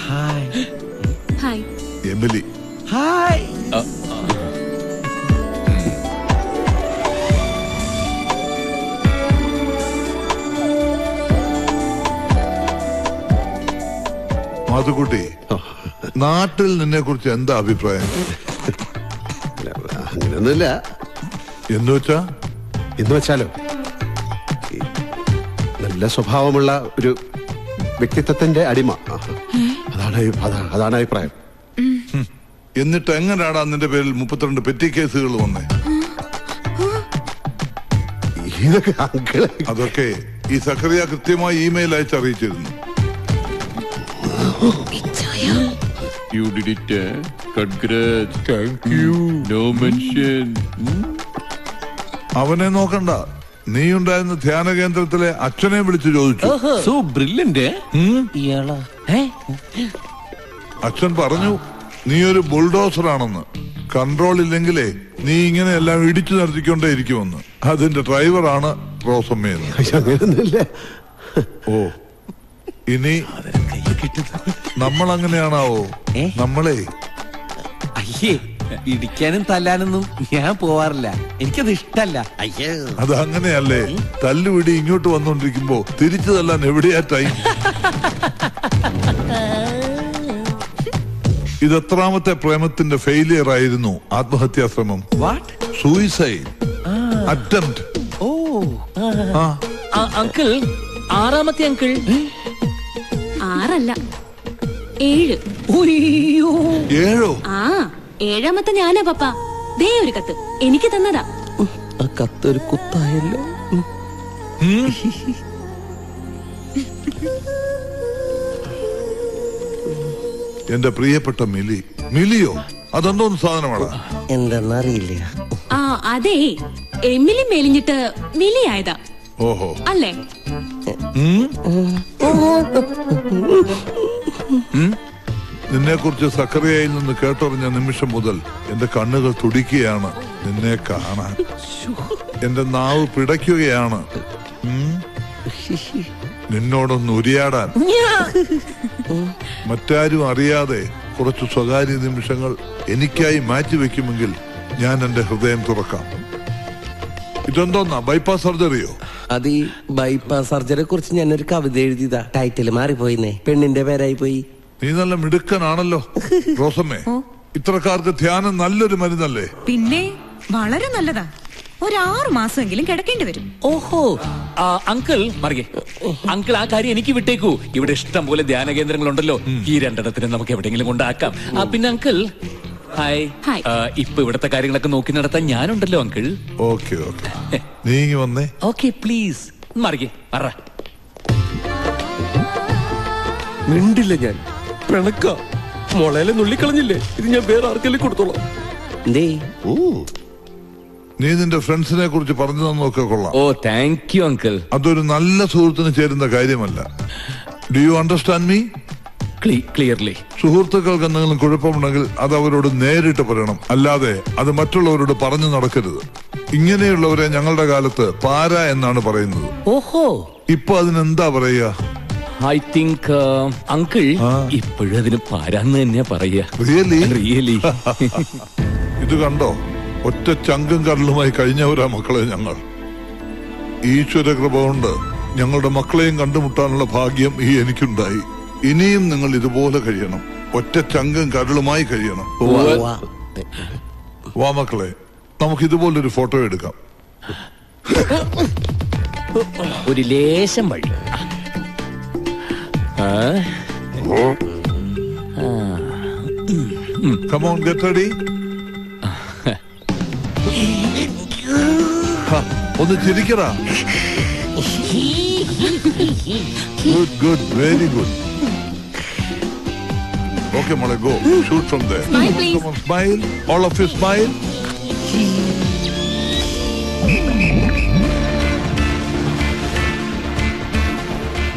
ഹായ്. എമിലി. ഹായ്. മാത്തുക്കുട്ടി, നാട്ടിൽ നിന്നെ കുറിച്ച് എന്താ അഭിപ്രായം? അങ്ങനെയൊന്നുമില്ല. എന്ന് വെച്ചാലോ, നല്ല സ്വഭാവമുള്ള ഒരു വ്യക്തിത്വത്തിന്റെ അടിമ. അതാണ് അഭിപ്രായം. എന്നിട്ട് എങ്ങനെയാടാ നിന്റെ പേരിൽ 32 പെറ്റി കേസുകൾ വന്നേ? അതൊക്കെ ഈ സക്കറിയ കൃത്യമായി ഇമെയിൽ അയച്ച് അറിയിച്ചിരുന്നു. You did it. Congrats. Thank you. No mention. അവനെ നോക്കണ്ട, നീ ഉണ്ടായിരുന്ന ധ്യാന കേന്ദ്രത്തിലെ അച്ഛനെ വിളിച്ചു ചോദിച്ചു. So brilliant. അച്ഛൻ പറഞ്ഞു നീ ഒരു ബുൾഡോസർ ആണെന്ന്. കൺട്രോൾ ഇല്ലെങ്കിലേ നീ ഇങ്ങനെ എല്ലാം ഇടിച്ചു നിർത്തിക്കൊണ്ടേ ഇരിക്കുമെന്ന്. അതിന്റെ ഡ്രൈവറാണ് റോസമ്മയെന്ന്. ഓ, ഇനി നമ്മൾ അങ്ങനെയാണാവോ? നമ്മളെ അയ്യേ, ഇടിക്കാനും തല്ലാനൊന്നും ഞാൻ പോവാറില്ല. എനിക്കത് ഇഷ്ടല്ല. അത് അങ്ങനെയല്ലേ, തല്ലുപിടി ഇങ്ങോട്ട് വന്നോണ്ടിരിക്കുമ്പോ തിരിച്ചു തല്ലാൻ എവിടെയാ ടൈം? ഇതെത്രാമത്തെ പ്രേമത്തിന്റെ ഫെയിലിയർ ആയിരുന്നു ആത്മഹത്യാ ശ്രമം? Suicide attempt. അങ്കിൾ, 6ാമത്തെ അങ്കിൾ. 6 അല്ല 7. 7? ആ, 7ാമത്തെ ഞാനാ പപ്പ. ദേ ഒരു കത്ത് എനിക്ക് തന്നതാ. ആ കത്തൊരു കുത്തായല്ലോ. എന്റെ പ്രിയപ്പെട്ട മിലിയോ? അതെന്തോന്ന് സാധനമാണ്? എന്തെന്നറിയില്ല. ആ അതെ, എമിലി മെലിഞ്ഞിട്ട് മിലിയായതാ. ഓഹോ, അല്ലേ? നിന്നെ കുറിച്ച് സക്കറിയയിൽ നിന്ന് കേട്ടറിഞ്ഞ നിമിഷം മുതൽ എന്റെ കണ്ണുകൾ തുടിക്കുകയാണ് നിന്നെ കാണാൻ. എന്റെ നാവ് പിടയ്ക്കുകയാണ് നിന്നോടൊന്ന് ഉരിയാടാൻ. മറ്റാരും അറിയാതെ കുറച്ച് സ്വകാര്യ നിമിഷങ്ങൾ എനിക്കായി മാറ്റിവെക്കുമെങ്കിൽ ഞാൻ എന്റെ ഹൃദയം തുറക്കാം. ഇതെന്തോന്നാ, ബൈപ്പാസ് സർജറിയോ? അത് ഈ ബൈപ്പാസ് സർജറിയെ കുറിച്ച് ഞാനൊരു കവിത എഴുതിയതാ. ടൈറ്റിൽ മാറിപ്പോയിന്നേ, പെണ്ണിന്റെ പേരായി പോയി. നീ നല്ല മിടുക്കനാണല്ലോ റോസമ്മേ. ഇത്രക്കാർക്ക് ധ്യാനം നല്ലൊരു മരുന്നല്ലേ? പിന്നെ വളരെ നല്ലതാ. 6 മാസമെങ്കിലും കിടക്കേണ്ടി വരും. ഓഹോ, അങ്കിൾ മറികെ, അങ്കിൾ ആ കാര്യം എനിക്ക് വിട്ടേക്കൂ. ഇവിടെ ഇഷ്ടം പോലെ ധ്യാന കേന്ദ്രങ്ങളുണ്ടല്ലോ. ഈ 2 നമുക്ക് എവിടെയെങ്കിലും കൊണ്ടാക്കാം. പിന്നെ അങ്കിൾ, ഹായ്. ഇപ്പൊ ഇവിടത്തെ കാര്യങ്ങളൊക്കെ നോക്കി നടത്താൻ ഞാനുണ്ടല്ലോ അങ്കിൾ. ഓക്കെ, നീ വന്നേ. ഓക്കെ പ്ലീസ് മറികെ പറ. മിണ്ടില്ല ഞാൻ. പിണക്ക മുളയിലെ നുള്ളിക്കളഞ്ഞില്ലേ, ഇത് ഞാൻ വേറെ ആർക്കെല്ലാം കൊടുത്തോളാം. നീ നിന്റെ ഫ്രണ്ട്സിനെ കുറിച്ച് പറഞ്ഞു തന്നൊക്കെ കൊള്ളാം. ഓ താങ്ക് യു അങ്കിൾ. അതൊരു നല്ല സുഹൃത്തിന് ചേരുന്ന കാര്യമല്ല. Do you understand me? Clearly. സുഹൃത്തുക്കൾക്ക് എന്തെങ്കിലും കുഴപ്പമുണ്ടെങ്കിൽ അത് അവരോട് നേരിട്ട് പറയണം, അല്ലാതെ അത് മറ്റുള്ളവരോട് പറഞ്ഞു നടക്കരുത്. ഇങ്ങനെയുള്ളവരെ ഞങ്ങളുടെ കാലത്ത് പാര എന്നാണ് പറയുന്നത്. ഓഹോ, ഇപ്പൊ അതിനെന്താ പറയുക? ഐ തിങ്ക് അങ്കിൾ ഇപ്പോഴും അതിന് പാരാന്ന് തന്നെയാ പറയാ. റിയലി? ഇത് കണ്ടോ, ഒറ്റ ചങ്കും കടലുമായി കഴിഞ്ഞവരാ മക്കളെ ഞങ്ങൾ. ഈശ്വര കൃപ കൊണ്ട് ഞങ്ങളുടെ മക്കളെയും കണ്ടുമുട്ടാനുള്ള ഭാഗ്യം ഈ എനിക്കുണ്ടായി. ഇനിയും നിങ്ങൾ ഇതുപോലെ കഴിയണം, ഒറ്റ ചങ്കും കരളുമായി കഴിയണം. വാ മക്കളെ, നമുക്ക് ഇതുപോലൊരു ഫോട്ടോ എടുക്കാം. ഒരു ലേശം വഴി. Come on, get ready. ഒന്ന് ചിരിക്കടാ. Good, good, very good. Okay, Mole, go. Shoot from there. Smile, please. Come on, smile. All of you smile.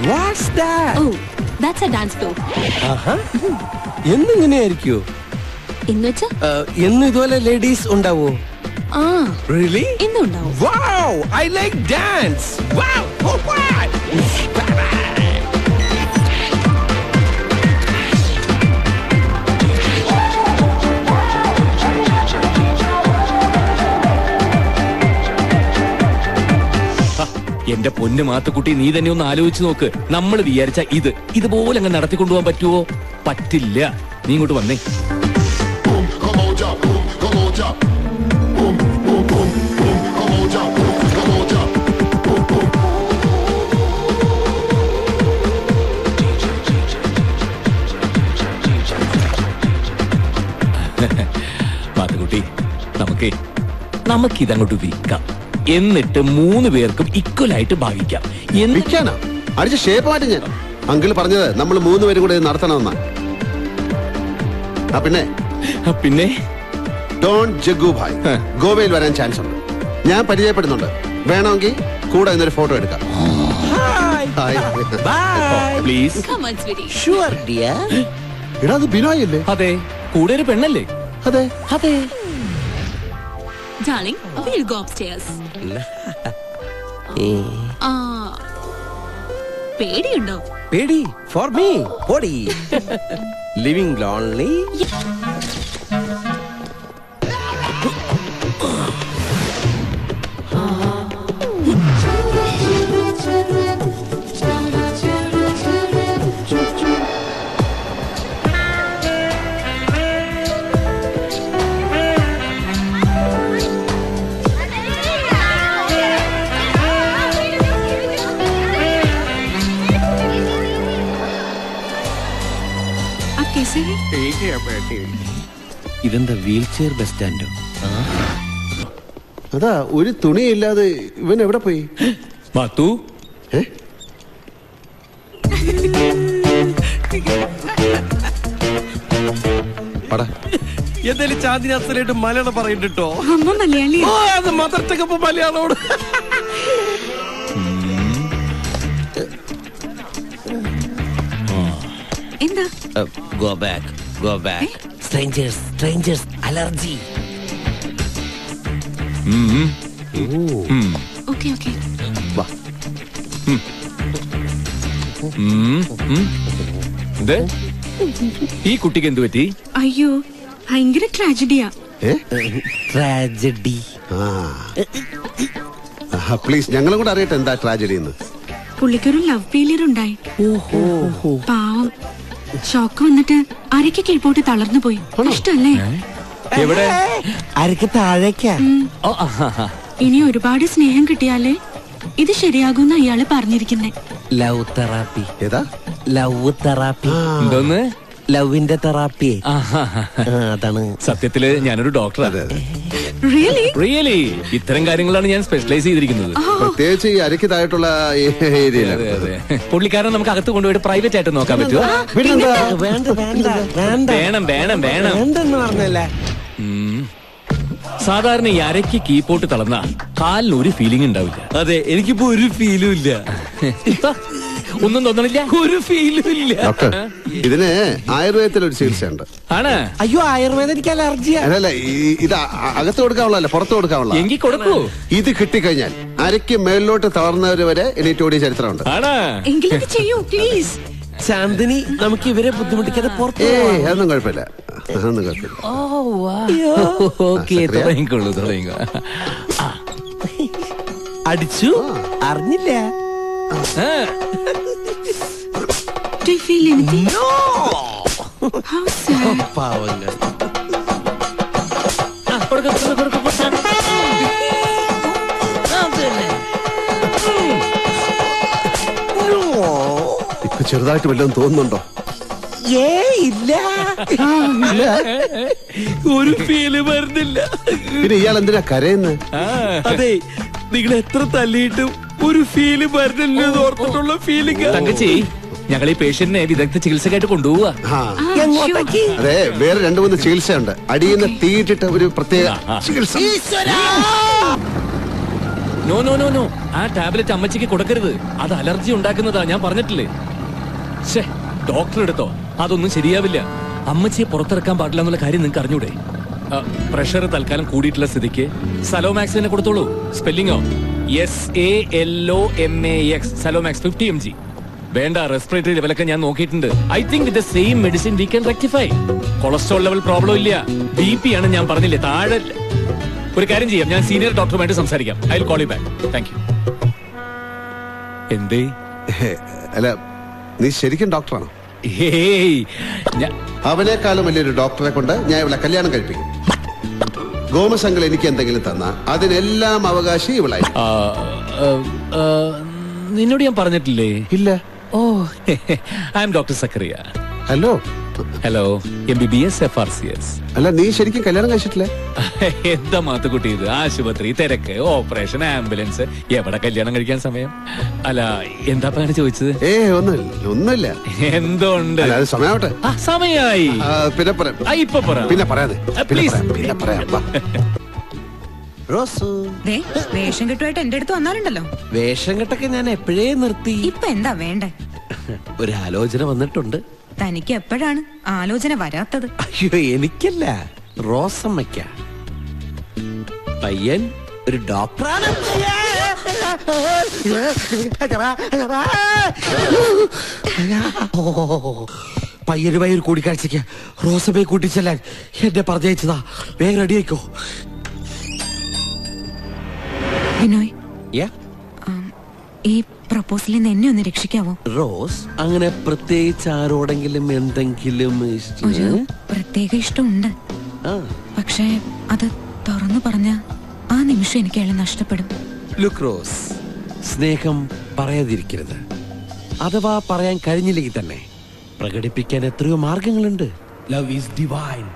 What's that? Oh, that's a dance floor. എന്നിങ്ങനെയായിരിക്കോ? എന്നുവെച്ചാ എന്നും ഇതുപോലെ ladies ഉണ്ടാവോ? Really? എന്നും ഉണ്ടാവും. Wow, I like dance. Wow, oh, what? എന്റെ പൊന്നു മാത്തുക്കുട്ടി, നീ തന്നെ ഒന്ന് ആലോചിച്ച് നോക്ക്. നമ്മൾ വിചാരിച്ച ഇതുപോലെ അങ്ങ് നടത്തിക്കൊണ്ടുപോകാൻ പറ്റുമോ? പറ്റില്ല. നീ ഇങ്ങോട്ട് വന്നേ. മാത്തുക്കുട്ടി, നമുക്കിതങ്ങോട്ട് വിൽക്കാം. എന്നിട്ട് 3 പേർക്കും ഈക്വലായിട്ട് ഭാഗിക്കാം. അടിച്ച ഷേപ്പ് മാറ്റി ഞാൻ. അങ്കിൾ പറഞ്ഞത് നമ്മൾ 3 പേരും കൂടെ നടത്തണമെന്നാ. പിന്നെ ഡോൺ ജഗ്ഗു ഭായ് ഗോവയിൽ വരാൻ ചാൻസ് ഉണ്ട്. ഞാൻ പരിചയപ്പെടുന്നുണ്ട്. വേണമെങ്കിൽ കൂടെ ഇന്നൊരു ഫോട്ടോ എടുക്കാം. പ്ലീസ്. Sure dear. എടാ, അത് ബിനോയ് അല്ലേ? അതെ. കൂടെ ഒരു പെണ്ണല്ലേ? അതെ അതെ. Darling, we'll go upstairs. പേടിയുണ്ടോ? പേടി for me. പൊടി. Living lonely. ഇതെന്താ വീൽ ചെയർ ബസ് സ്റ്റാൻഡോ? അതാ, ഒരു തുണിയില്ലാതെ ഇവൻ എവിടെ പോയി? മാത്തു, എന്തായാലും ചാന്ദിനി അസലായിട്ട് മലയാളം പറയുന്നുട്ടോ. അമ്മ മലയാളി. അത് മദർ ടങ് മലയാളോട്. എന്താ? Go back. Strangers, allergy. Okay. വാ. ഈ കുട്ടിക്ക് എന്ത് പറ്റി? അയ്യോ, ഭയങ്കര ട്രാജഡിയാ. ട്രാജഡി. പ്ലീസ്, ഞങ്ങളും കൂടെ അറിയട്ടെ എന്താ ട്രാജഡി എന്ന്. പുള്ളിക്കൊരു ലവ് ഫെയിലിയർ ഉണ്ടായി. പാവം. ഷോക്ക് വന്നിട്ട് അരയ്ക്ക് കീഴ്പോട്ട് തളർന്നു പോയി. ഇഷ്ടല്ലേ? എവിടെ? അരയ്ക്ക് താഴേക്കാ. ഇനി ഒരുപാട് സ്നേഹം കിട്ടിയാലേ ഇത് ശരിയാകുന്ന അയാള് പറഞ്ഞിരിക്കുന്നേ. Love therapy. ഏതാ ലവ് തെറാപ്പി? എന്തോന്ന്? ലവിന്റെ തെറാപ്പി. അതാണ്. സത്യത്തില് ഞാനൊരു ഡോക്ടറാണ്. റിയലി ഇത്തരം കാര്യങ്ങളാണ് ഞാൻ സ്പെഷ്യലൈസ് ചെയ്തിരിക്കുന്നത്. പ്രത്യേകിച്ച് ഈ അരയ്ക്ക് താഴെട്ടുള്ള ഏരിയ. പുള്ളിക്കാരൻ നമുക്ക് അകത്ത് കൊണ്ടുപോയിട്ട് പ്രൈവറ്റ് ആയിട്ട് നോക്കാൻ പറ്റുമോ? വേണം വേണം വേണം എന്തെന്ന് പറഞ്ഞല്ലേ. സാധാരണ ഈ അരയ്ക്ക് കീപ്പോട്ട് തളർന്ന കാലിന് ഒരു ഫീലിംഗ് ഉണ്ടാവില്ല. അതെ, എനിക്കിപ്പോ ഒരു ഫീലും ഇല്ല. ഒന്നും തോന്നണില്ല, ഒരു ഫീലും ഇല്ല. ഡോക്ടർ, ഇതിന് ആയുർവേദത്തിലൊരു ചികിത്സയുണ്ട്. ആണ്? അയ്യോ, ആയുർവേദം എനിക്ക് അലർജിയാ. അല്ലല്ല, ഇത് അകത്ത് കൊടുക്കാവുള്ള പുറത്ത് കൊടുക്കാവുള്ള. എങ്കിൽ കൊടുക്കൂ. ഇത് കിട്ടിക്കഴിഞ്ഞാൽ അരയ്ക്ക് മേളിലോട്ട് തളർന്നവര് വരെ എണീറ്റോടിയ ചരിത്രമുണ്ട്. എങ്കിലും ചെയ്യൂ പ്ലീസ്. ചാന്ദിനി, നമുക്ക് ഇവരെ ബുദ്ധിമുട്ടിക്കാതെ പുറത്ത് അതൊന്നും കുഴപ്പമില്ല, അതൊന്നും കുഴപ്പമില്ല. അടിച്ചു അറിഞ്ഞില്ല. Do you feel anything? No. How sad. പാവങ്ങൾ. ഇപ്പൊ ചെറുതായിട്ട് വല്ലതും തോന്നുന്നുണ്ടോ? ഇല്ല, ഒരു ഫീല് വരുന്നില്ല. പിന്നെ ഇയാൾ എന്തിനാ കരയുന്നത്? അതെ, നിങ്ങൾ എത്ര തല്ലിയിട്ടും ഒരു ഫീല് വരുന്നില്ലെന്ന് ഓർത്തിട്ടുള്ള ഫീലിംഗ്. തങ്കച്ചി, ഞങ്ങൾ ഈ പേഷ്യന്റിനെ വിദഗ്ധ ചികിത്സക്കായിട്ട് കൊണ്ടുപോവാ. അതെ, വേറെ 2-3 ചികിത്സയുണ്ട്. അടിയുന്ന തീയിട്ടിട്ട് ഒരു പ്രത്യേക ചികിത്സ. നോ നോ നോ നോ, ആ ടാബ്ലറ്റ് അമ്മച്ചിക്ക് കൊടുക്കരുത്. അത് അലർജി ഉണ്ടാക്കുന്നതാ, ഞാൻ പറഞ്ഞിട്ടില്ലേ. ഡോക്ടർ എടുത്തോ, അതൊന്നും ശരിയാവില്ല. അമ്മച്ചിയെ പുറത്തിറക്കാൻ പാടില്ല എന്നുള്ള കാര്യം നിങ്ങൾക്ക് അറിഞ്ഞൂടെ? പ്രഷർ തൽക്കാലം കൂടിയിട്ടുള്ള സ്ഥിതിക്ക് സലോമാക്സിനെ കൊടുത്തോളൂ. സ്പെല്ലിങ്ങോ SALOMAX, സലോമാക്സ് 50 mg. വേണ്ട, റെസ്പിറേറ്ററി ലെവലൊക്കെ ഞാൻ നോക്കിയിട്ടുണ്ട്. I think with the same medicine we can rectify. Cholesterol level problem ഇല്ല, BP ആണ്, ഞാൻ പറഞ്ഞില്ലേ താഴെ. ഒരു കാര്യം ചെയ്യാം, ഞാൻ സീനിയർ ഡോക്ടറുമായിട്ട് സംസാരിക്കാം. I will call you back. Thank you. എന്തേ? അല്ല, നീ ശരിക്കും ഡോക്ടറാണോ? അവനേക്കാളും വലിയൊരു ഡോക്ടറെ കൊണ്ട് ഞാൻ ഇവിടെ കല്യാണം കഴിപ്പിക്കും. ഗോമശങ്കൾ എനിക്ക് എന്തെങ്കിലും തന്ന അതിനെല്ലാം അവകാശി ഇവളായി. നിന്നോട് ഞാൻ പറഞ്ഞിട്ടില്ലേ? ഇല്ല. ഓ, I am doctor Zachariah. Hello. Hello, MBBS FRCS. അല്ല, നീ ശരിക്കും കല്യാണം കഴിച്ചിട്ടില്ലേ? എന്താ മാത്തുക്കുട്ടി ഇത്? ആശുപത്രി, തിരക്ക്, ഓപ്പറേഷൻ, ആംബുലൻസ്, എവിടെ കല്യാണം കഴിക്കാൻ സമയം? അല്ല, എന്താ അങ്ങനെ ചോദിച്ചത്? ഒന്നുമില്ല. എന്തുണ്ട്? സമയാവട്ടെ. സമയായി. പിന്നെ പറയാം. ഇപ്പൊ പറയാം. പിന്നെ പറയാതെ പ്ലീസ്. പിന്നെ പറയാം. വേഷം കെട്ടുമായിട്ട് എന്റെ അടുത്ത് വന്നാലുണ്ടല്ലോ. വേഷം കെട്ടൊക്കെ ഞാൻ എപ്പോഴേ നിർത്തി. ഇപ്പൊ എന്താ വേണ്ടേ? ഒരു ആലോചന വന്നിട്ടുണ്ട്. തനിക്ക് എപ്പോഴാണ് ആലോചന വരാത്തത്? അയ്യോ, എനിക്കല്ല, റോസമ്മയ്ക്ക. പയ്യൻ ഒരു ഡോക്ടറാണ്. പയ്യനുമായി ഒരു കൂടിക്കാഴ്ചക്ക് റോസമ്മയെ കൂട്ടിച്ചെല്ലാൻ എന്നെ പറഞ്ഞയച്ചതാ. വേഗം റെഡി ആയിക്കോ. ബിനോയ്, ഈ പ്രപ്പോസലിൽ നിന്ന് എന്നെ ഒന്ന് രക്ഷിക്കാവോ? റോസ്, അങ്ങനെ പ്രത്യേകിച്ച് ആരോടെങ്കിലും എന്തെങ്കിലും ഒരു പ്രത്യേക ഇഷ്ടമുണ്ട്. പക്ഷേ അത് തുറന്നു പറഞ്ഞ ആ നിമിഷം എനിക്ക് അയാളെ നഷ്ടപ്പെടും. ലുക്ക് റോസ്, സ്നേഹം പറയാതിരിക്കരുത്. അഥവാ പറയാൻ കഴിഞ്ഞില്ലെങ്കിൽ തന്നെ പ്രകടിപ്പിക്കാൻ എത്രയോ മാർഗങ്ങളുണ്ട്. Love is divine.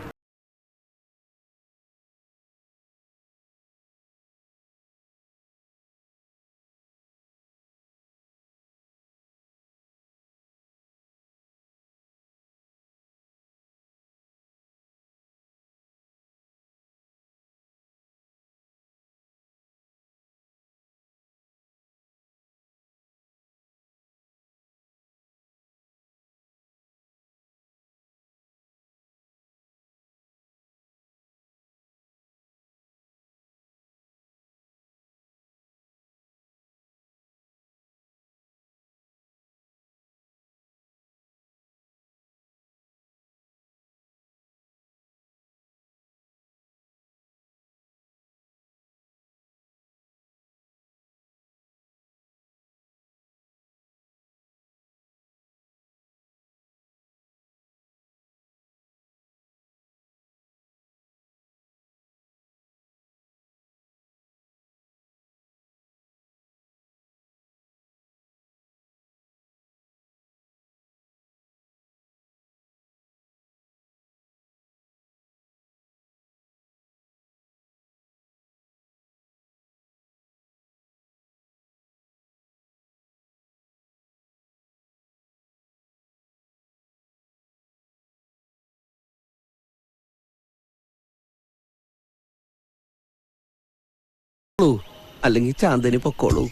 അല്ലെങ്കിൽ ചാന്ദിനി പൊക്കോളൂ.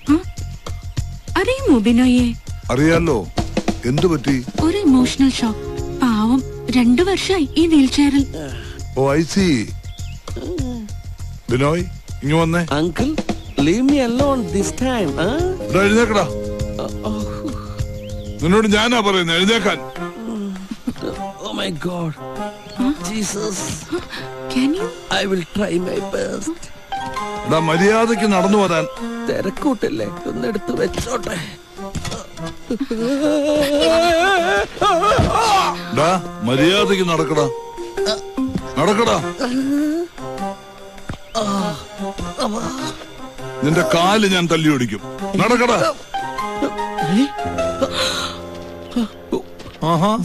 അറിയുമോ ബിനോയെ? അറിയാലോ. എന്തു പറ്റി? ഒരു ഇമോഷണൽ ഷോക്ക്. പാവം 2 വർഷമായി ഈ വീൽ ചെയറിൽ. ഓ ഐ സി. ബിനോയ് ഇങ്ങ് വന്നേ. Uncle leave me alone this time. എഴുന്നേക്കടാ. നിന്നോട് ഞാനാ പറയുന്നത് എഴുന്നേക്കാൻ. Oh my God. Jesus. Can you? I will try my best. മര്യാദക്ക് നടന്നു വരാൻ. തിരക്കൂട്ടല്ലേ, ഒന്നെടുത്ത് വെച്ചോട്ടെ. മര്യാദക്ക് നടക്കടാ. നടക്കടാ. നിന്റെ കാല് ഞാൻ തല്ലി ഓടിക്കും. നടക്കടാ.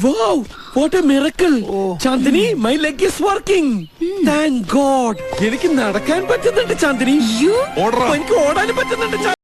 Wow, what a miracle. Chandini, my leg is working. Thank God. എനിക്ക് നടക്കാൻ പറ്റുന്നുണ്ട് ചാന്ദിനി. എനിക്ക് ഓടാനും പറ്റുന്നുണ്ട്.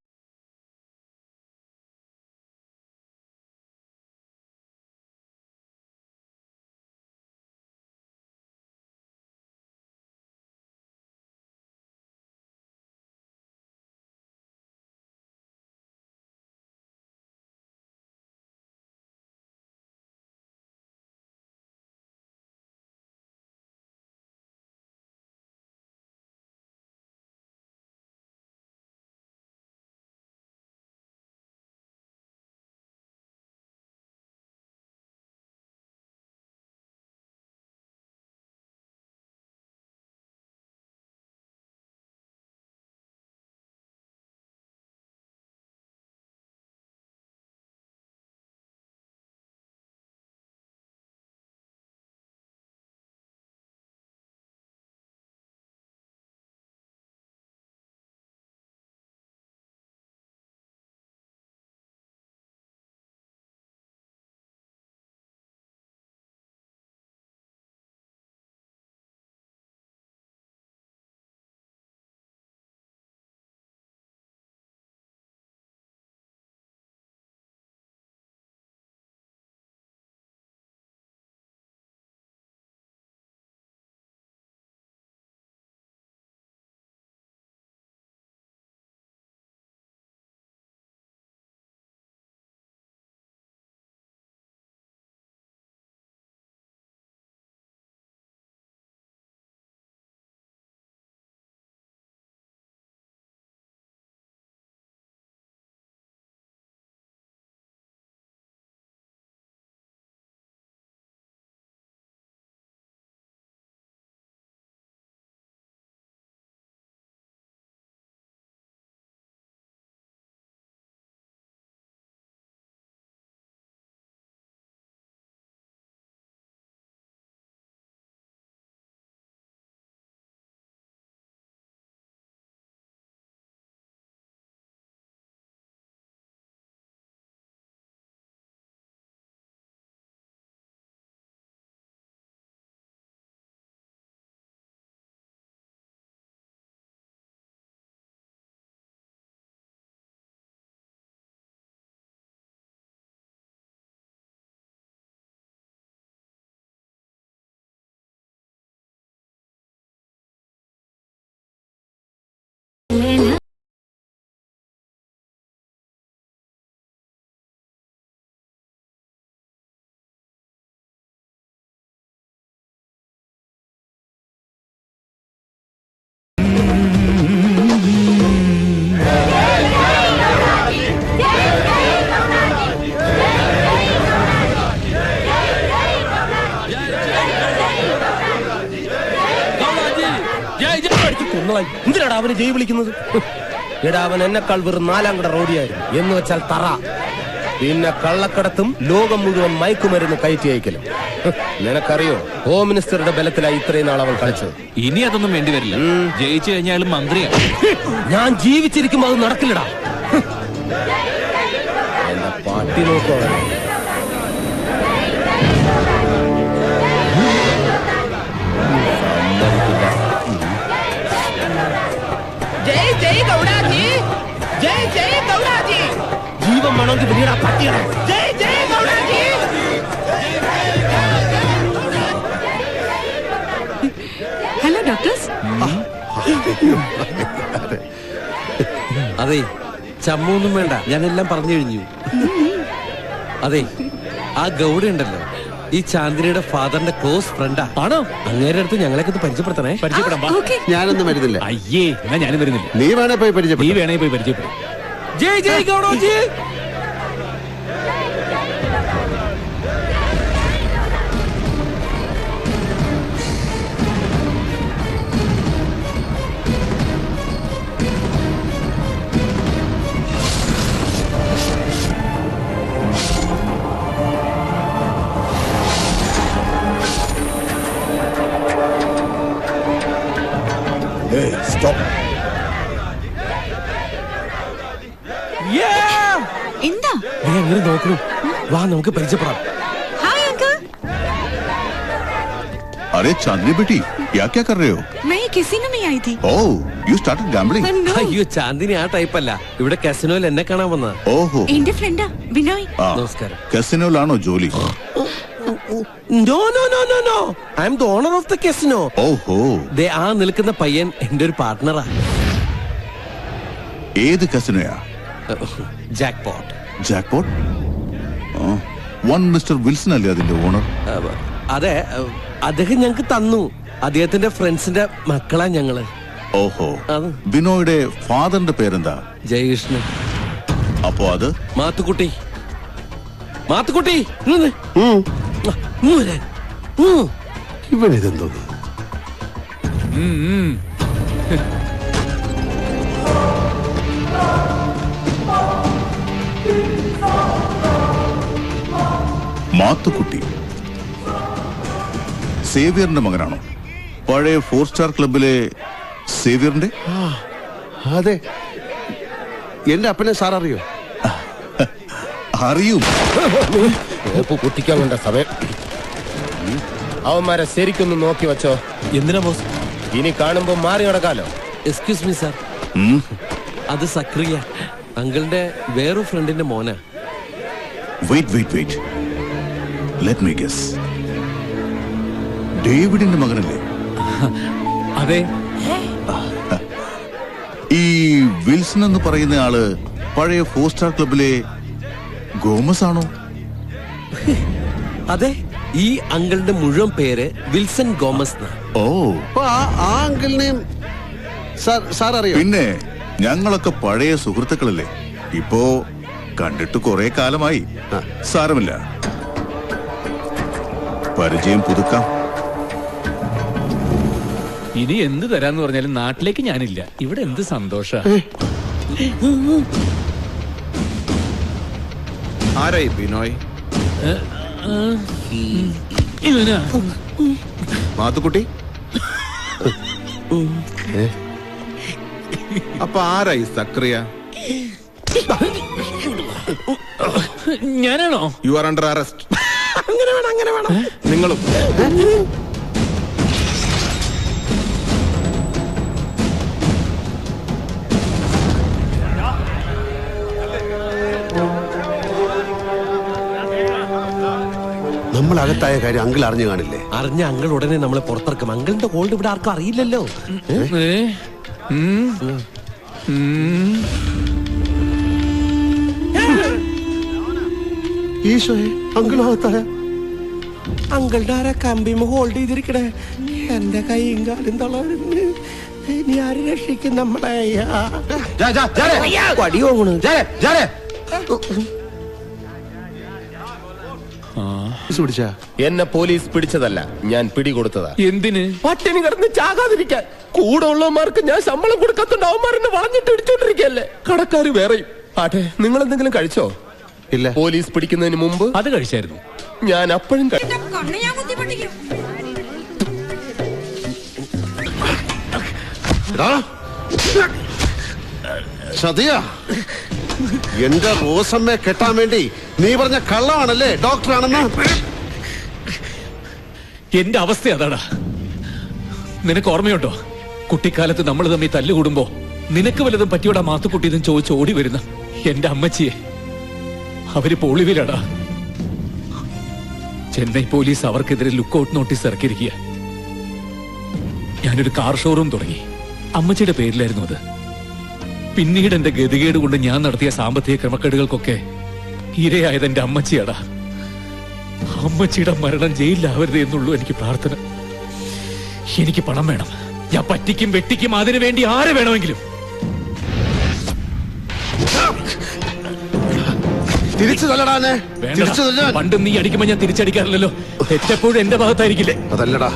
എന്തിനാണ് അവന് ജയ് വിളിക്കുന്നത്? എടാ, അവൻ എന്നെക്കാൾ വെറും 4ാം കട റോഡിയായിരുന്നു. എന്ന് വെച്ചാൽ തറ. പിന്നെ കള്ളക്കടത്തും ലോകം മുഴുവൻ മയക്കുമരുന്ന് കയറ്റി അയക്കലും. നിനക്കറിയോ, ഹോം മിനിസ്റ്ററുടെ ബലത്തിലായി ഇത്രയും നാൾ അവൻ കളിച്ചത്. ഇനി അതൊന്നും വേണ്ടി വരില്ല. ജയിച്ചു കഴിഞ്ഞാലും മന്ത്രിയാണ്. ഞാൻ ജീവിച്ചിരിക്കുമ്പോ അത് നടക്കില്ലടാ. എന്റെ പാട്ടി നോക്കോ. ജയ് ജയ് ഗൗഡാജി, ജയ് ജയ് ഗൗഡാജി. ജീവൻ വേണമെങ്കിൽ പിന്നീട് ആ പട്ടിയാണ്. ജയ് ജയ് ഗൗഡാജി. Hello doctors. അതെ ചമ്മൊന്നും വേണ്ട, ഞാനെല്ലാം പറഞ്ഞു കഴിഞ്ഞു. അതെ, ആ ഗൗഡ ഉണ്ടല്ലോ, ഈ ചാന്ദിനിയുടെ ഫാദറിന്റെ ക്ലോസ് ഫ്രണ്ടാ. ആണോ? അങ്ങേരുടെ അടുത്ത് ഞങ്ങളൊക്കെ ഒന്ന് പരിചയപ്പെടുത്തണേ. പരിചയപ്പെടാം. ഞാനൊന്നും വരുന്നില്ല. അയ്യേ, എന്നാ ഞാനും വരുന്നില്ല. നീ വേണേ പോയി പരിചയപ്പെടും. നീ വേണേ പോയി പരിചയപ്പെടും. ജയ് ജയ് ഗൗഡോജി. Hey, stop. എന്താ? നീ അങ്ങനെ നോക്കണം. വാ, നമുക്ക് പരിചയപ്പെടാം. Hi uncle. अरे चांदनी बेटी, क्या क्या कर रहे हो? मैं कैसीनो में आई थी. ओह, you started gambling? അയ്യോ, ചാന്ദിനി ആ ടൈപ്പ് അല്ല. ഇവിടെ കസിനോയിൽ എന്നെ കാണാൻ വന്ന. ഓഹോ. എന്റെ ഫ്രണ്ടാ ബിനോയ്. നമസ്കാരം. കസിനോയിലാണോ ജോലി? No no no no no, I am the owner of the casino. ഓഹോ. ദേ ആ നിൽക്കുന്ന പയ്യൻ എന്റെ ഒരു പാർട്ട്ണറാ. ഏത് കസിനോയാ? Jackpot. Jackpot? One mister Wilson അല്ലേ അതിന്റെ ഓണർ? അതെ, അദ്ദേഹം ഞങ്ങക്ക് തന്നു. അദ്ദേഹത്തിന്റെ ഫ്രണ്ട്സിന്റെ മക്കളാ ഞങ്ങള്. ഓഹോ. ബിനോയുടെ ഫാദറിന്റെ പേരെന്താ? ജയകൃഷ്ണൻ. അപ്പോ അത്? മാത്തുക്കുട്ടി. മാത്തുക്കുട്ടി ഇവനിതെന്തോ? മാത്തുക്കുട്ടി സേവിയറിന്റെ മകനാണോ? പഴയ 4 സ്റ്റാർ ക്ലബിലെ സേവിയറിന്റെ? അതെ. എന്റെ അപ്പനെ സാർ അറിയോ? അറിയും. കുട്ടിക്കാൻ കണ്ട സമയം. അവന്മാരെ ശരിക്കൊന്ന് നോക്കി വെച്ചോ. എന്തിനാ ബോസ്? ഇനി കാണുമ്പോ മാറി നടക്കാലോ. എക്സ്ക്യൂസ് മീ സാർ, അത് സക്രിയ അങ്കിളിന്റെ വേറൊരു ഫ്രണ്ടിന്റെ മോനാ. Wait let me guess. ഡേവിഡിന്റെ മകനല്ലേ? അതെ. ഈ വിൽസൺ എന്ന് പറയുന്ന ആള് പഴയ 4 സ്റ്റാർ ക്ലബിലെ ഗോമസ് ആണോ? അതെ, ഈ അങ്കിളിന്റെ മുഴുവൻ പേര് വിൽസൺ ഗോമസ്. ഓ, ആ അങ്കിളിനെയും സാർ അറിയോ? പിന്നെ ഞങ്ങളൊക്കെ പഴയ സുഹൃത്തുക്കളല്ലേ. ഇപ്പോ കണ്ടിട്ട് കുറെ കാലമായി. സാരമില്ല, പരിചയം പുതുക്കാം. ഇനി എന്ത് തരാന്ന് പറഞ്ഞാലും നാട്ടിലേക്ക് ഞാനില്ല. ഇവിടെ എന്ത് സന്തോഷ. ആരായി ബിനോയ്? മാത്തുക്കുട്ടി. അപ്പൊ ആരായി സക്രിയ? ഞാനാണോ? You are under arrest. അങ്ങനെ വേണം. നിങ്ങളും. നമ്മൾ അകത്തായ കാര്യം അങ്കിൾ അറിഞ്ഞു കാണില്ലേ? അറിഞ്ഞ അങ്കിൾ ഉടനെ നമ്മളെ പുറത്തിറക്കും. അങ്കിളിന്റെ ഗോൾഡ് ഇവിടെ ആർക്കും അറിയില്ലല്ലോ. ഈശോയെ, അങ്കിൾ അകത്തായ. അങ്കിളുടെ ആരാ കമ്പിമ ഹോൾഡ് ചെയ്തിരിക്കണേ? എന്റെ കൈയും കാലും തളർന്ന് ഇനി ആര് രക്ഷിക്കും നമ്മളെ? വടി പോകണു. എന്നെ പോലീസ് പിടിച്ചതല്ല, ഞാൻ പിടികൊടുത്തതാ. എന്തിന്? പട്ടിണി കിടന്ന് ചാകാതിരിക്കാൻ. കൂടെ ഉള്ളവന്മാർക്ക് ഞാൻ ശമ്പളം കൊടുക്കാത്തോണ്ട് അവന്മാരെന്നെ വളഞ്ഞിട്ട് ഇടിച്ചോണ്ടിരിക്കല്ലേ. കടക്കാര് വേറെയും. ആട്ടെ, നിങ്ങൾ എന്തെങ്കിലും കഴിച്ചോ? ഇല്ല. പോലീസ് പിടിക്കുന്നതിന് മുമ്പ് അത് കഴിച്ചായിരുന്നു. ഞാൻ അപ്പോഴും സതിയാ, എന്റെ റോസമ്മയെ കെട്ടാൻ വേണ്ടി നീ പറഞ്ഞ കള്ളമാണല്ലേ ഡോക്ടറാണെന്ന്? എന്റെ അവസ്ഥ അതാടാ. നിനക്ക് ഓർമ്മയുണ്ടോ? കുട്ടിക്കാലത്ത് നമ്മൾ തമ്മിൽ തല്ലുകൂടുമ്പോ നിനക്ക് വല്ലതും പറ്റിയോടാ മാത്തുക്കുട്ടിന്നും ചോദിച്ച് ഓടി വരുന്ന എന്റെ അമ്മച്ചിയെ. അവര് പോളിവിലാടാ. ചെന്നൈ പോലീസ് അവർക്കെതിരെ ലുക്കൌട്ട് നോട്ടീസ് ഇറക്കിയിരിക്കുക. ഞാനൊരു കാർ ഷോറൂം തുടങ്ങി. അമ്മച്ചിയുടെ പേരിലായിരുന്നു അത്. പിന്നീട് എന്റെ ഗതികേട് കൊണ്ട് ഞാൻ നടത്തിയ സാമ്പത്തിക ക്രമക്കേടുകൾക്കൊക്കെ ഇരയായത് എന്റെ അമ്മച്ചിയാടാ. അമ്മച്ചിയുടെ മരണം ജയിലിലാവരുത് എന്നുള്ളൂ എനിക്ക് പ്രാർത്ഥന. എനിക്ക് പണം വേണം. ഞാൻ പറ്റിക്കും വെട്ടിക്കും അതിനു വേണ്ടി ആരെ വേണമെങ്കിലും. പണ്ട് നീ അടിക്കുമ്പോ ഞാൻ തിരിച്ചടിക്കാറില്ലല്ലോ. തെറ്റെപ്പോഴും എന്റെ ഭാഗത്തായിരിക്കില്ലേ? അതല്ലടാ,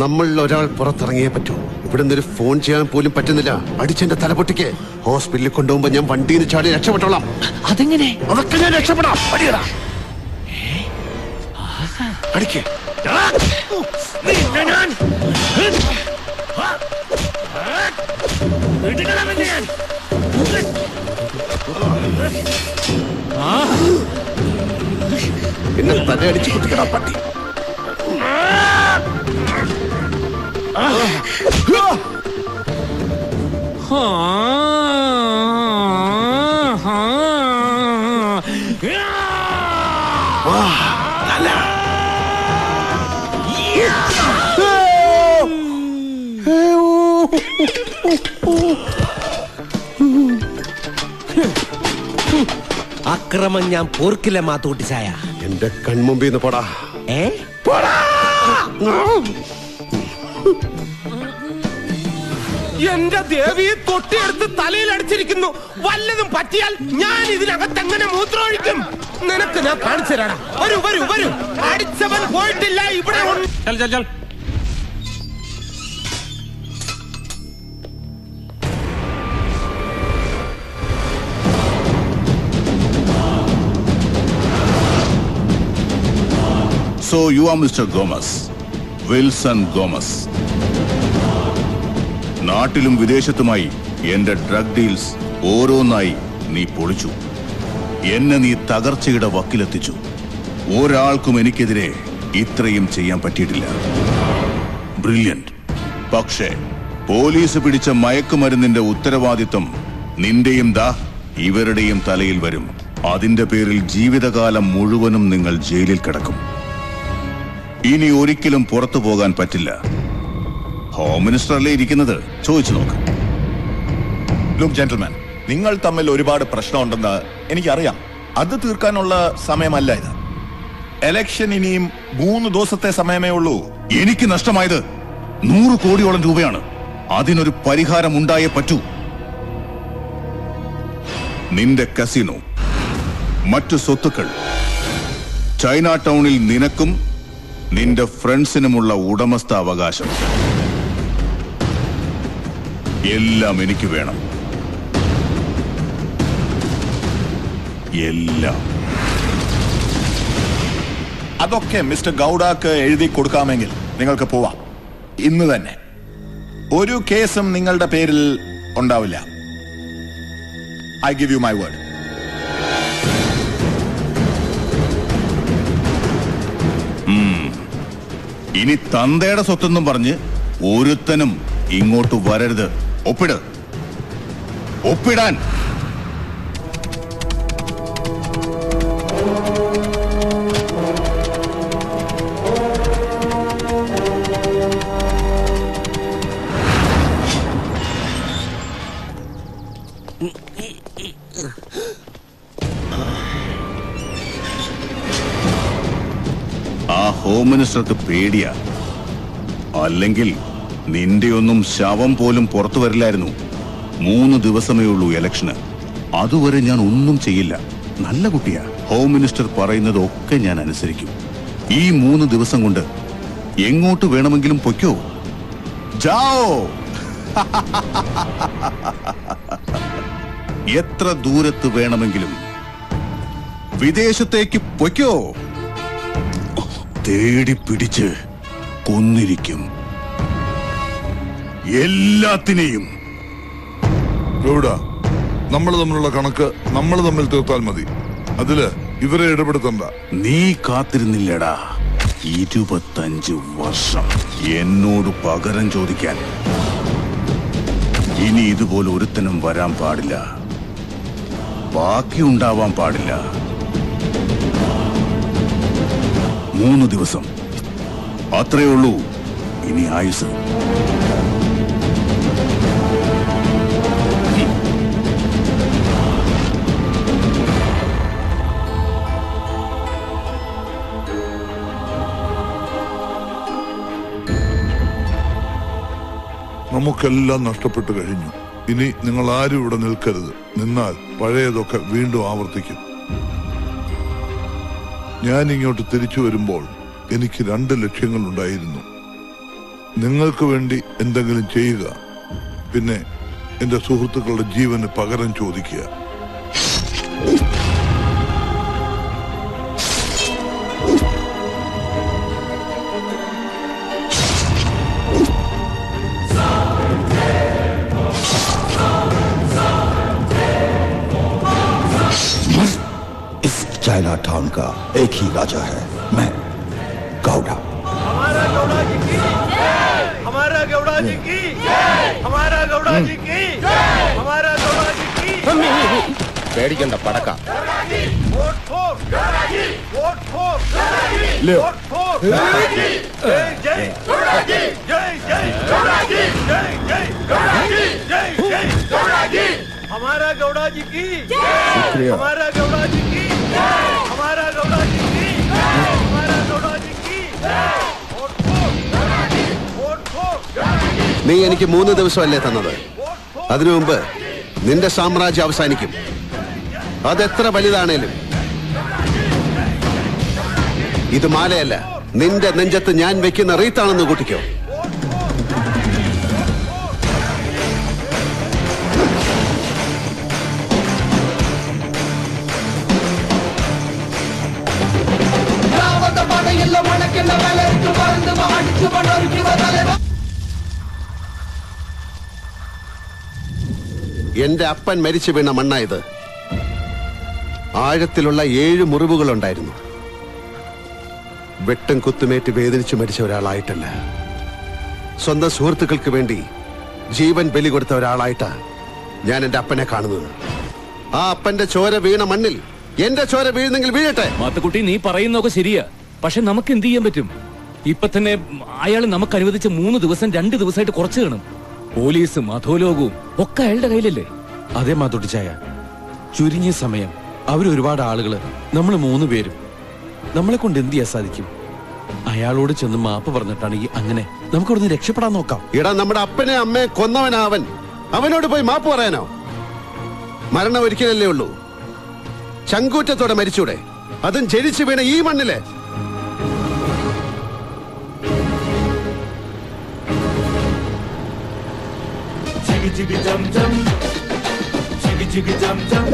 നമ്മളിൽ ഒരാൾ പുറത്തിറങ്ങിയേ പറ്റൂ. ഇവിടെ നിന്നൊരു ഫോൺ ചെയ്യാൻ പോലും പറ്റുന്നില്ല. അടിച്ചെന്റെ തലപൊട്ടിക്ക് ഹോസ്പിറ്റലിൽ കൊണ്ടുപോകുമ്പോ ഞാൻ വണ്ടിയിൽ നിന്ന് ചാടി രക്ഷപ്പെട്ടോളാം. അതെങ്ങനെ? അതൊക്കെ ഞാൻ രക്ഷപ്പെടാം. അടിയടാ, അടിക്കേ. എന്നെ തലയടിച്ച് കുത്തിക്കടാ പട്ടി. അക്രമം ഞാൻ പോർക്കില്ല മാത്തൂട്ടി ചായ. എന്റെ കൺമുമ്പിൽ നിന്ന് പോടാ. എന്റെ ദേവി തൊട്ടിയെടുത്ത് തലയിൽ അടിച്ചിരിക്കുന്നു. വല്ലതും പറ്റിയാൽ ഞാൻ ഇതിനകത്ത് എങ്ങനെ മൂത്രമൊഴിക്കും? നിനക്ക് ഞാൻ കാണിച്ചു തരാം. വരൂ വരൂ വരൂ. അടിച്ചവൻ പോയിട്ടില്ല. ഇവിടെ So you are Mr. Gomez, Wilson Gomez. നാട്ടിലും വിദേശത്തുമായി എന്റെ ഡ്രഗ് ഡീൽസ് ഓരോന്നായി നീ പൊളിച്ചു. എന്നെ നീ തകർച്ചയുടെ വക്കിലെത്തിച്ചു. ഒരാൾക്കും എനിക്കെതിരെ ഇത്രയും ചെയ്യാൻ പറ്റിയിട്ടില്ല. ബ്രില്യന്റ്. പക്ഷേ പോലീസ് പിടിച്ച മയക്കുമരുന്നിന്റെ ഉത്തരവാദിത്വം നിന്റെയും ഇവരുടെയും തലയിൽ വരും. അതിന്റെ പേരിൽ ജീവിതകാലം മുഴുവനും നിങ്ങൾ ജയിലിൽ കിടക്കും. ഇനി ഒരിക്കലും പുറത്തു പോകാൻ പറ്റില്ല. ഹോം മിനിസ്റ്ററല്ലേ ഇരിക്കുന്നത്, ചോദിച്ചു നോക്ക്. ലുക്ക് ജെന്റിൽമാൻ, നിങ്ങൾ തമ്മിൽ ഒരുപാട് പ്രശ്നമുണ്ടെന്ന് എനിക്കറിയാം. അത് തീർക്കാനുള്ള സമയമല്ല ഇത്. എലക്ഷൻ ഇനിയും 3 ദിവസത്തെ സമയമേ ഉള്ളൂ. എനിക്ക് നഷ്ടമായത് 100 കോടിയോളം രൂപയാണ്. അതിനൊരു പരിഹാരം ഉണ്ടായേ പറ്റൂ. നിന്റെ കസിനോ, മറ്റു സ്വത്തുക്കൾ, ചൈന ടൗണിൽ നിനക്കും നിന്റെ ഫ്രണ്ട്സിനുമുള്ള ഉടമസ്ഥാവകാശം എല്ലാം എനിക്ക് വേണം. എല്ലാം. അതൊക്കെ മിസ്റ്റർ ഗൗഡാക്ക് എഴുതി കൊടുക്കാമെങ്കിൽ നിങ്ങൾക്ക് പോവാം ഇന്ന് തന്നെ. ഒരു കേസും നിങ്ങളുടെ പേരിൽ ഉണ്ടാവില്ല. I give you my word. ഇനി തന്തയുടെ സ്വത്തെന്നും പറഞ്ഞ് ഒരുത്തനും ഇങ്ങോട്ട് വരരുത്. ഒപ്പിട്. ഒപ്പിടാൻ. ആ ഹോം മിനിസ്റ്റർക്ക് പേടിയാ. അല്ലെങ്കിൽ നിന്റെയൊന്നും ശവം പോലും പുറത്തു വരില്ലായിരുന്നു. 3 ദിവസമേ ഉള്ളൂ ഇലക്ഷന്. അതുവരെ ഞാൻ ഒന്നും ചെയ്യില്ല. നല്ല കുട്ടിയാ. ഹോം മിനിസ്റ്റർ പറയുന്നതൊക്കെ ഞാൻ അനുസരിക്കും. ഈ 3 ദിവസം കൊണ്ട് എങ്ങോട്ട് വേണമെങ്കിലും പൊയ്ക്കോ. ജാओ. എത്ര ദൂരത്ത് വേണമെങ്കിലും. വിദേശത്തേക്ക് പൊയ്ക്കോ. തേടി പിടിച്ച് കൊന്നിരിക്കും എല്ലാത്തിനെയും. ഗൗഡ, നമ്മൾ തമ്മിലുള്ള കണക്ക് നമ്മൾ തമ്മിൽ തീർത്താൽ മതി. അതില് ഇവരെ ഇടപെടുത്തണ്ട. നീ കാത്തിരുന്നില്ലടാ 25 വർഷം എന്നോട് പകരം ചോദിക്കാൻ. ഇനി ഇതുപോലെ ഒരുത്തനും വരാൻ പാടില്ല. ബാക്കിയുണ്ടാവാൻ പാടില്ല. 3 ദിവസം അത്രേ ഉള്ളൂ ഇനി ആയുസ്. നമുക്കെല്ലാം നഷ്ടപ്പെട്ടു കഴിഞ്ഞു. ഇനി നിങ്ങൾ ആരും ഇവിടെ നിൽക്കരുത്. നിന്നാൽ പഴയതൊക്കെ വീണ്ടും ആവർത്തിക്കും. ഞാൻ ഇങ്ങോട്ട് തിരിച്ചു വരുമ്പോൾ എനിക്ക് 2 ലക്ഷ്യങ്ങളുണ്ടായിരുന്നു. നിങ്ങൾക്ക് വേണ്ടി എന്തെങ്കിലും ചെയ്യുക, പിന്നെ എന്റെ സുഹൃത്തുക്കളുടെ ജീവന് പകരം ചോദിക്കുക. चाइना टाउन का एक ही राजा है, मैं गौड़ा। हमारा गौड़ा जी की जय, हमारा गौड़ा जी की जय, हमारा गौड़ा जी की जय, हमारा गौड़ा जी की പേടിക്കണ്ട പടക്ക वोट फोर गौड़ा जी, वोट फोर गौड़ा जी, ले वोट फोर गौड़ा जी, जय जय गौड़ा जी, जय जय गौड़ा जी, जय जय गौड़ा जी, जय जय गौड़ा जी, हमारा गौड़ा जी की जय, हमारा गौड़ा जी की जय, हमारा गौड़ा जी की जय, हमारा गौड़ा जी की जय, वोट फोर गौड़ा जी, वोट फोर गौड़ा जी। നീ എനിക്ക് 3 ദിവസമല്ലേ തന്നത്? അതിനു മുമ്പ് നിന്റെ സാമ്രാജ്യം അവസാനിക്കും. അതെത്ര വലുതാണേലും. ഇത് മാലയല്ല, നിന്റെ നെഞ്ചത്ത് ഞാൻ വെക്കുന്ന റീത്താണെന്ന് കൂട്ടിക്കോ. എന്റെ അപ്പൻ മരിച്ചു വീണ മണ്ണായത്. ആഴത്തിലുള്ള 7 മുറിവുകളുണ്ടായിരുന്നു. വെട്ടും കുത്തുമേറ്റ് വേദനിച്ചു മരിച്ച ഒരാളായിട്ടല്ല, സ്വന്തം സുഹൃത്തുക്കൾക്ക് വേണ്ടി ജീവൻ ബലി കൊടുത്ത ഒരാളായിട്ടാ ഞാൻ എന്റെ അപ്പനെ കാണുന്നത്. ആ അപ്പന്റെ ചോര വീണ മണ്ണിൽ എന്റെ ചോര വീഴുന്നെങ്കിൽ വീഴട്ടെ. മാത്തുക്കുട്ടി, നീ പറയുന്നതൊക്കെ ശരിയാ, പക്ഷെ നമുക്ക് എന്ത് ചെയ്യാൻ പറ്റും? ഇപ്പൊ തന്നെ അയാൾ നമുക്ക് അനുവദിച്ച 3 ദിവസം 2 ദിവസമായിട്ട് കുറച്ചു കാണും. പോലീസും അധോലോകവും ഒക്കെ അയാളുടെ കയ്യിലല്ലേ? അതേ മാതൊട്ടിച്ചായ, ചുരുങ്ങിയ സമയം അവരൊരുപാട് ആളുകള്, നമ്മൾ 3 പേരും നമ്മളെ കൊണ്ട് എന്ത് ചെയ്യാൻ സാധിക്കും? അയാളോട് ചെന്ന് മാപ്പ് പറഞ്ഞിട്ടാണെങ്കിൽ അങ്ങനെ നമുക്ക് അവിടുന്ന് രക്ഷപ്പെടാൻ നോക്കാം. എടാ, നമ്മുടെ അപ്പനെ അമ്മയെ കൊന്നവനാവൻ, അവനോട് പോയി മാപ്പ് പറയാനോ? മരണം ഒരിക്കലല്ലേ ഉള്ളൂ. ചങ്കൂറ്റത്തോടെ മരിച്ചൂടെ? അതും ജനിച്ചു വീണ ഈ മണ്ണില്. Jiggy jum jum, jiggy jum jum.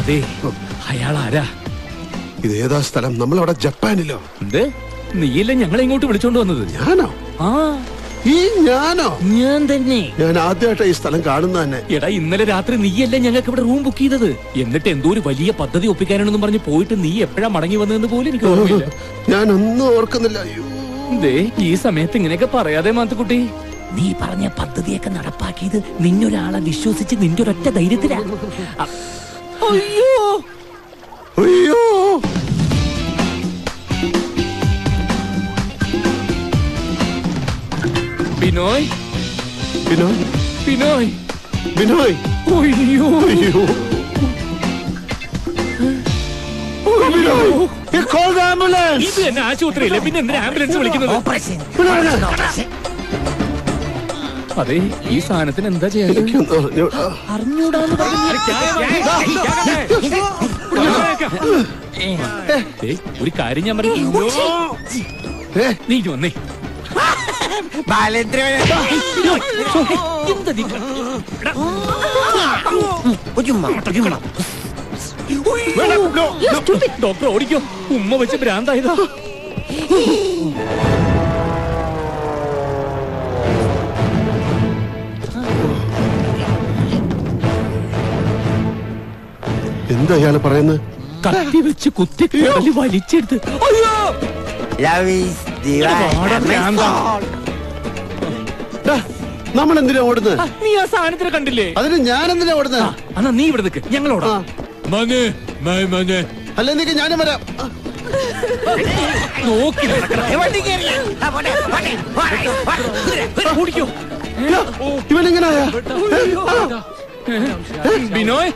അതെ, അയാൾ ആരാ? ഇതേതാ സ്ഥലം? നമ്മളവിടെ ജപ്പാനിലോ? എന്തേ, നീയല്ലേ ഞങ്ങളെ ഇങ്ങോട്ട് വിളിച്ചോണ്ട് വന്നത്? ഞാനോ? ആ, ഈ ഞാനോ? ഞാൻ തന്നെ. ഞാൻ ആദ്യമായിട്ട് ഈ സ്ഥലം കാണുന്ന തന്നെ. എടാ, ഇന്നലെ രാത്രി നീയല്ലേ ഞങ്ങൾക്ക് ഇവിടെ റൂം ബുക്ക് ചെയ്തത്? എന്നിട്ട് എന്തോ ഒരു വലിയ പദ്ധതി ഒപ്പിക്കാനാണെന്നും പറഞ്ഞ് പോയിട്ട് നീ എപ്പോഴാ മടങ്ങി വന്നതെന്ന് പോലും എനിക്ക് ഓർമ്മയില്ല. ഞാനൊന്നും ഓർക്കുന്നില്ല. ദേ, ഈ സമയത്ത് ഇങ്ങനെയൊക്കെ പറയാതെ മാത്തുക്കുട്ടി. നീ പറഞ്ഞ പദ്ധതിയൊക്കെ നടപ്പാക്കിയത് നിന്നൊരാളെ വിശ്വസിച്ച് നിന്റെ ഒരൊറ്റ ധൈര്യത്തിലാ. അയ്യോ അയ്യോ, ബിനോയ്, ബിനോയ്, ബിനോയ്, ബിനോയ്. അയ്യോ അയ്യോ, ഇത് തന്നെ ആശുപത്രിയില്ലേ, പിന്നെ എന്തിനാ ആംബുലൻസ് വിളിക്കുന്നത്? അതെ, ഈ സാധനത്തിന് എന്താ ചെയ്യാൻ? അറിഞ്ഞൂടാന്ന് ഒരു കാര്യം ഞാൻ പറയും, നീ വന്നേ. ഡോക്ടർ ഓടിക്കോ, ഉമ്മ വെച്ച് ഭ്രാന്തായതാ. എന്താ ഇയാള് പറയുന്നത്? കത്തി വെച്ച് കുത്തി കുടല് വലിച്ചെടുത്ത്. അയ്യോ നമ്മൾ എന്തിനാ ഓടുന്നത്? നീ ആ സാധനത്തിനെ കണ്ടില്ലേ? അതിന് ഞാൻ എന്തിനാ ഓടുന്നത്? എന്നാ നീ ഇവിടെ നിൽക്ക്, ഞങ്ങളോടാ. അല്ല നിനക്ക് ഞാനും വരാം. നോക്കി ഇവനെങ്ങനായാ? ബിനോയ്,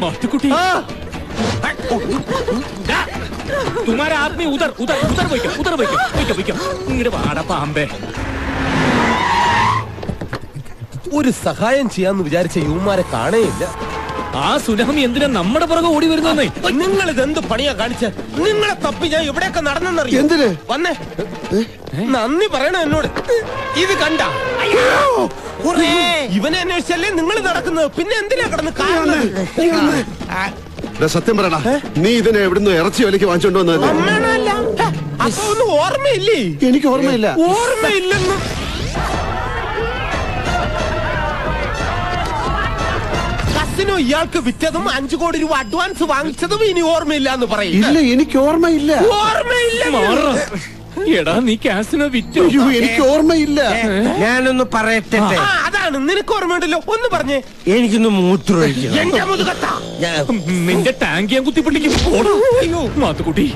മാത്തുക്കുട്ടി, तुम्हारे आदमी उधर उधर उधर वैक्यो ഇങ്ങോട്ട് വാടാ പാമ്പേ. ഒരു സഹായം ചെയ്യാന്ന് വിചാരിച്ച യുവമാരെ കാണേയില്ല. ആ സുനാമി എന്തിനാ നമ്മുടെ പുറകെ ഓടി വരുന്നേ? നിങ്ങൾ ഇതെന്ത് പണിയാ കാണിച്ച? നിങ്ങളെ തപ്പി ഞാൻ ഇവിടെയൊക്കെ നടന്നെന്നറിയാം. എന്തിന് വന്നേ, നന്ദി പറയണോ എന്നോട്? ഇത് കണ്ട ഇവനെ അന്വേഷിച്ചല്ലേ നിങ്ങൾ നടക്കുന്നത്? പിന്നെ എന്തിനാ കിടന്ന് കാണുന്നത്? സത്യം പറയടാ, നീ ഇതിനെ എവിടുന്ന് ഇറച്ചി വിലക്ക് വാങ്ങിച്ചോണ്ട് വന്നതല്ലേ? അപ്പൊ ഒന്നും ഓർമ്മയില്ലേ? എനിക്ക് ഓർമ്മയില്ല. ഓർമ്മയില്ലെന്ന് കസിനോ ഇയാൾക്ക് വിറ്റതും 5 കോടി രൂപ അഡ്വാൻസ് വാങ്ങിച്ചതും ഇനി ഓർമ്മയില്ല എന്ന് പറയും. ഇല്ല, എനിക്ക് ഓർമ്മയില്ല. ഓർമ്മയില്ല. എടാ നീ കാസിനോ വിറ്റോ? എനിക്ക് ഓർമ്മയില്ല. ഞാനൊന്ന് പറയട്ടെ. അതാണ് നിനക്ക് ഓർമ്മയുണ്ടല്ലോ, ഒന്ന് പറഞ്ഞേ. എനിക്കൊന്ന് മൂത്രമൊഴിക്കണം. എന്റെ മുതുകത്താ നിന്റെ ടാങ്ക് ഞാൻ കുത്തിപ്പൊട്ടിക്കും. അയ്യോ മാത്തുക്കുട്ടി,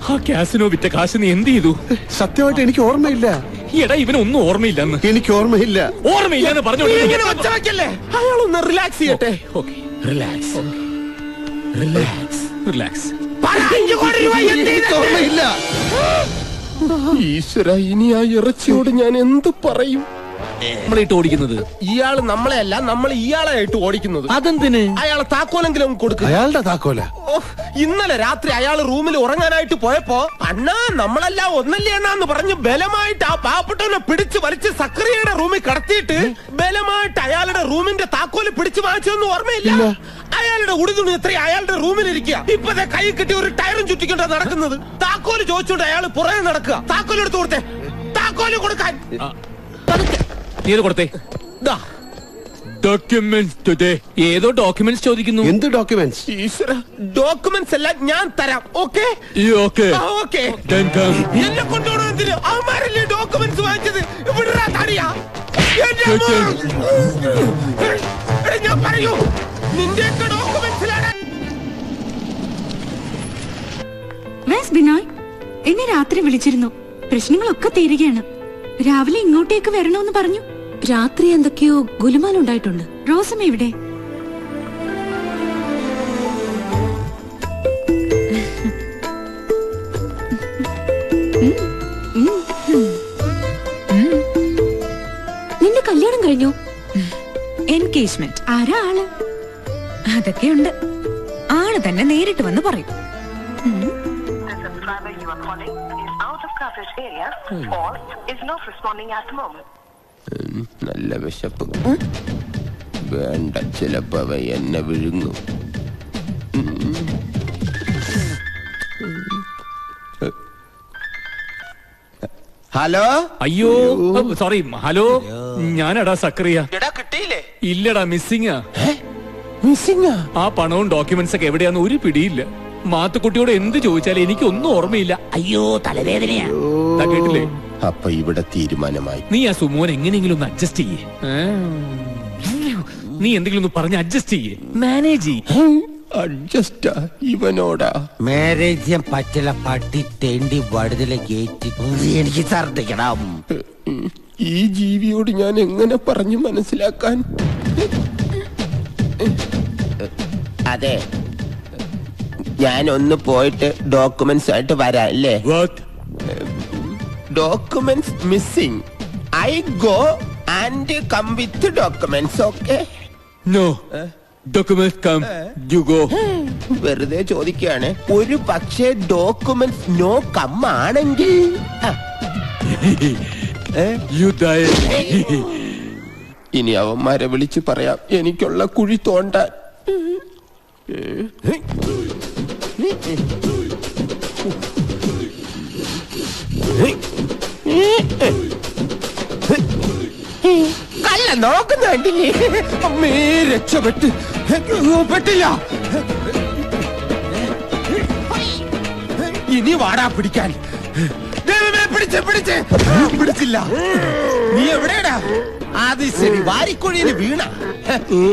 ആ കാസിനോ വിറ്റ കാശ് നീ എന്ത് ചെയ്തു? സത്യമായിട്ട് എനിക്ക് ഓർമ്മയില്ല. എടാ ഇവനൊന്നും ഓർമ്മയില്ലെന്ന്. എനിക്ക് ഓർമ്മയില്ല. ഓർമ്മയില്ലെന്ന് പറഞ്ഞോളൂ. അയാളൊന്ന് റിലാക്സ് ചെയ്യട്ടെ. Relax relax relax. ഓർമ്മയില്ല. ഈശ്വര, ഇനി ആ ഇറച്ചിയോട് ഞാൻ എന്ത് പറയും? നമ്മളിട്ട് ഓടിക്കുന്നത് ഇയാള് നമ്മളെയല്ല, നമ്മൾ ഇയാളായിട്ട് ഓടിക്കുന്നത്. അതെന്തിന്? അയാളെ താക്കോലെങ്കിലും കൊടുക്കും. അയാളുടെ താക്കോല? ഇന്നലെ രാത്രി അയാൾ റൂമിൽ ഉറങ്ങാനായിട്ട് പോയപ്പോ അണ്ണാ നമ്മളെല്ലാം ഒന്നല്ലേ അണ്ണാന്ന് പറഞ്ഞ് ബലമായിട്ട് ആ പാവപ്പെട്ടവനെ പിടിച്ച് വലിച്ച് സക്രിയയുടെ റൂമിൽ കടത്തിയിട്ട് ബലമായിട്ട് അയാളുടെ റൂമിന്റെ താക്കോല് പിടിച്ചു വാങ്ങിച്ചതൊന്നും ഓർമ്മയില്ല. അയാളുടെ ഉടുതുണി എത്ര അയാളുടെ റൂമിലിരിക്കുക. ഇപ്പത്തെ കൈ കിട്ടി ഒരു ടയറും ചുറ്റിക്കൊണ്ടാ നടക്കുന്നത്. താക്കോല് ചോദിച്ചോണ്ട് അയാൾ പുറകെ നടക്കുക. താക്കോല് എടുത്തു കൊടുത്തേ. താക്കോല് കൊടുക്കാൻ നീ കൊടുത്തേ. Documents today. ഏതോ ഡോക്യുമെന്റ്സ് ചോദിക്കുന്നു. എന്ത് ഡോക്യുമെന്റ്സ്? ഈശ്വര, ഡോക്യുമെന്റ്സ് എല്ലാം ഞാൻ തരാം. Okay okay. എന്നെ കൊണ്ടുപോകണം. എന്തിന്? അവന്മാരല്ലേ ഡോക്യുമെന്റ്സ് വാങ്ങിച്ചത്? ഇവിടെ തടിയാ. ഞാൻ പറയൂ, നിന്റെയൊക്കെ ഡോക്യുമെന്റ്സിലാണ്. ബിനോയ്, എന്നെ രാത്രി വിളിച്ചിരുന്നു. പ്രശ്നങ്ങളൊക്കെ തീരുകയാണ്. രാവിലെ ഇങ്ങോട്ടേക്ക് വരണമെന്ന് പറഞ്ഞു. രാത്രി എന്തൊക്കെയോ ഗുലുമാലുണ്ടായിട്ടുണ്ട്. റോസം എവിടെ? നിന്റെ കല്യാണം കഴിഞ്ഞു? എൻഗേജ്മെന്റ്. ആരാ ആള്? അതൊക്കെയുണ്ട്. ആള് തന്നെ നേരിട്ട് വന്ന് പറയും. നല്ല വിശപ്പ്. വേണ്ട, ചിലപ്പോ അവ എന്നെ വിഴുങ്ങും. ഹലോ. അയ്യോ സോറി. ഹലോ, ഞാനടാ സക്രിയ. കിട്ടിയില്ലേ? ഇല്ലടാ, മിസ്സിംഗാ. മിസ്സിംഗാ? ആ പണവും ഡോക്യുമെന്റ്സ് ഒക്കെ എവിടെയാന്ന് ഒരു പിടിയില്ല. മാത്തുക്കുട്ടിയോട് എന്ത് ചോദിച്ചാലും എനിക്കൊന്നും ഓർമ്മയില്ല. അയ്യോ തലവേദനയാ. കേട്ടില്ലേ? അപ്പൊ ഇവിടെ തീരുമാനമായി. നീ ആ സുമോൻ എങ്ങനെയെങ്കിലും ഒന്ന് അഡ്ജസ്റ്റ് ചെയ്യേ. നീ എന്തെങ്കിലും ഒന്ന് പറഞ്ഞ് അഡ്ജസ്റ്റ് ചെയ്യേ. Manage adjust ഇവനോടാ. മാരേജ് ചെയ്യാൻ പറ്റില്ല. പട്ടി തെണ്ടി വടുതല ഗേറ്റ്. എനിക്ക് ഛർദ്ദിക്കണം. ഈ ജീവിയോട് ഞാൻ എങ്ങനെ പറഞ്ഞു മനസ്സിലാക്കാൻ? അതെ, ഞാനൊന്ന് പോയിട്ട് ഡോക്യുമെന്റ്സ് ആയിട്ട് വരാം അല്ലേ? Documents missing. I go and come with documents. Okay? No documents come you go. വെറുതെ ചോദിക്കുകയാണ്. ഒരു പക്ഷേ ഡോക്യുമെന്റ്സ് നോ കം ആണെങ്കിൽ ഇനി അവന്മാരെ വിളിച്ച് പറയാം എനിക്കുള്ള കുഴി തോണ്ടാൻ. കല്ല നോക്കുന്നുണ്ടില്ലേ? അമ്മേ രക്ഷപ്പെട്ട്. പെട്ടില്ല. ഇനി വാടാ പിടിക്കാൻ. ദൈവമേ, പിടിച്ചില്ല. നീ എവിടെയാടാ? അത് ശരി, വാരിക്കുഴിയിൽ വീണ.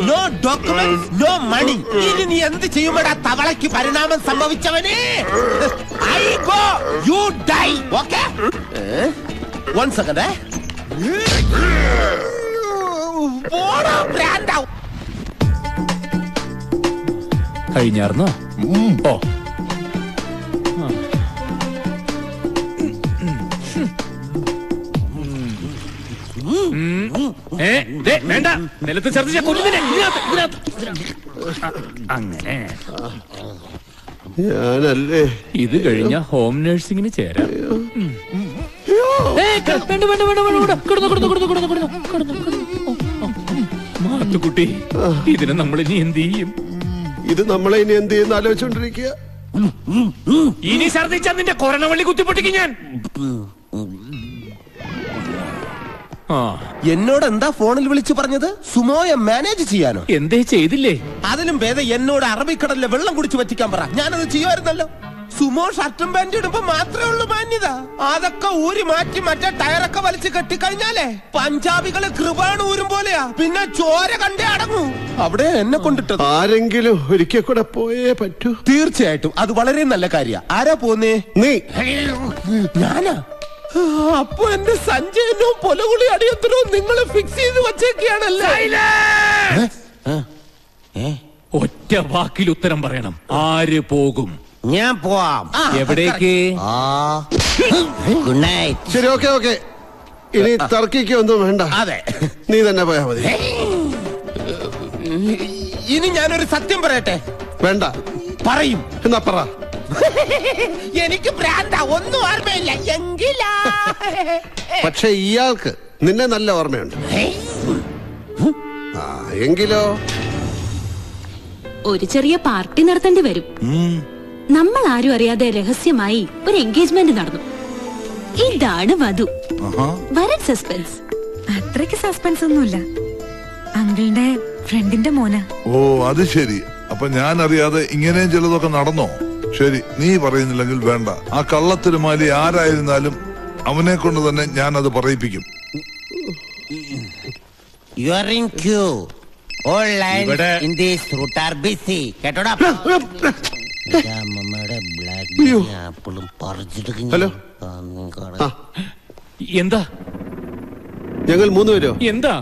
No document, no money. ഇനി നീ എന്ത് ചെയ്യുമ്പോടാ തവളയ്ക്ക് പരിണാമം സംഭവിച്ചവനെ? I go, you die. Okay, 1 second. കഴിഞ്ഞാർന്നോ? ഓ, വേണ്ട, നിലത്ത് ഛർദ്ദിച്ച കൊല്ലുന്നില്ല. അങ്ങനെ ഞാനല്ലേ ഇത് കഴിഞ്ഞ ഹോം നഴ്സിംഗിന് ചേരാം. മാത്തുക്കുട്ടി, ഇതിനെ നമ്മൾ ഇനി എന്ത് ചെയ്യും? ഇത് നമ്മളെ ഇനി എന്ത് ചെയ്യുന്ന ആലോചിച്ചോണ്ടിരിക്കുക. ഇനി ഛർദ്ദിച്ചാ നിന്റെ കൊരണവള്ളി കുത്തിപ്പൊട്ടിക്കും ഞാൻ. എന്നോട് എന്താ ഫോണിൽ വിളിച്ചു പറഞ്ഞത്? സുമോയെ മാനേജ് ചെയ്യാനോ? എന്തേ ചെയ്തില്ലേ? അതിലും ഭേദം എന്നോട് അറബിക്കടലിലെ വെള്ളം കുടിച്ചു പറ്റിക്കാൻ പറ. ഞാനത് ചെയ്യുമായിരുന്നല്ലോ. സുമോ ഷർട്ടും പാന്റും ഇടുമ്പോ മാത്രമേ ഉള്ളൂ മാന്യത. അതൊക്കെ ഊരി മാറ്റി മറ്റേ ടയറൊക്കെ വലിച്ചു കെട്ടിക്കഴിഞ്ഞാലേ പഞ്ചാബികള് കൃപാണ് ഊരും പോലെയാ. പിന്നെ ചോര കണ്ടേ അടങ്ങൂ. അവിടെ എന്നെ കൊണ്ടിട്ടത്. ആരെങ്കിലും ഒരിക്കൽ കൂടെ പോയേ പറ്റൂ. തീർച്ചയായിട്ടും അത് വളരെ നല്ല കാര്യ. ആരാ പോന്നേ? നീ. ഞാനാ? അപ്പൊ എന്റെ സഞ്ജയനോ പൊലകുളി അടിയന്തരോ നിങ്ങൾ ഫിക്സ് ചെയ്ത് വച്ചേക്കാണല്ലേ? ഒറ്റ വാക്കിൽ ഉത്തരം പറയണം. ആര് പോകും? ഞാൻ പോവാം. എവിടേക്ക്? Good night. ശരി, ഓക്കെ. ഇനി തർക്കിക്കൊന്നും വേണ്ട. അതെ, നീ തന്നെ പോയാ മതി. ഇനി ഞാനൊരു സത്യം പറയട്ടെ? വേണ്ട. പറയും. എന്നാ പറ. എനിക്ക് ഭ്രാന്ത, ഒന്നും ഓർമ്മയില്ല. എങ്കിലാ പക്ഷെ ഇയാൾക്ക് നിന്നെ നല്ല ഓർമ്മയുണ്ട്. എങ്കിലോ ഒരു ചെറിയ പാർട്ടി നടത്തേണ്ടി വരും. നമ്മൾ ആരും അറിയാതെ രഹസ്യമായി ഒരു എൻഗേജ്മെന്റ് നടന്നു. ഇതാണ് വധു. വരൻ സസ്പെൻസ്. അത്രയ്ക്ക് സസ്പെൻസ് ഒന്നുമില്ല. അങ്കിളിന്റെ ഫ്രണ്ടിന്റെ മോന. ഓ, അത് ശരി. അപ്പൊ ഞാൻ അറിയാതെ ഇങ്ങനെയും ചിലതൊക്കെ നടന്നോ? ശരി, നീ പറയുന്നില്ലെങ്കിൽ വേണ്ട. ആ കള്ളത്തിരുമാലി ആരായിരുന്നാലും അവനെ കൊണ്ട് തന്നെ ഞാൻ അത് പറയിപ്പിക്കും. You are in queue. All lines in this route are busy. കേട്ടോടാ. ഹലോ. എന്താ? ഞങ്ങൾ 3 പേരോ? എന്താ?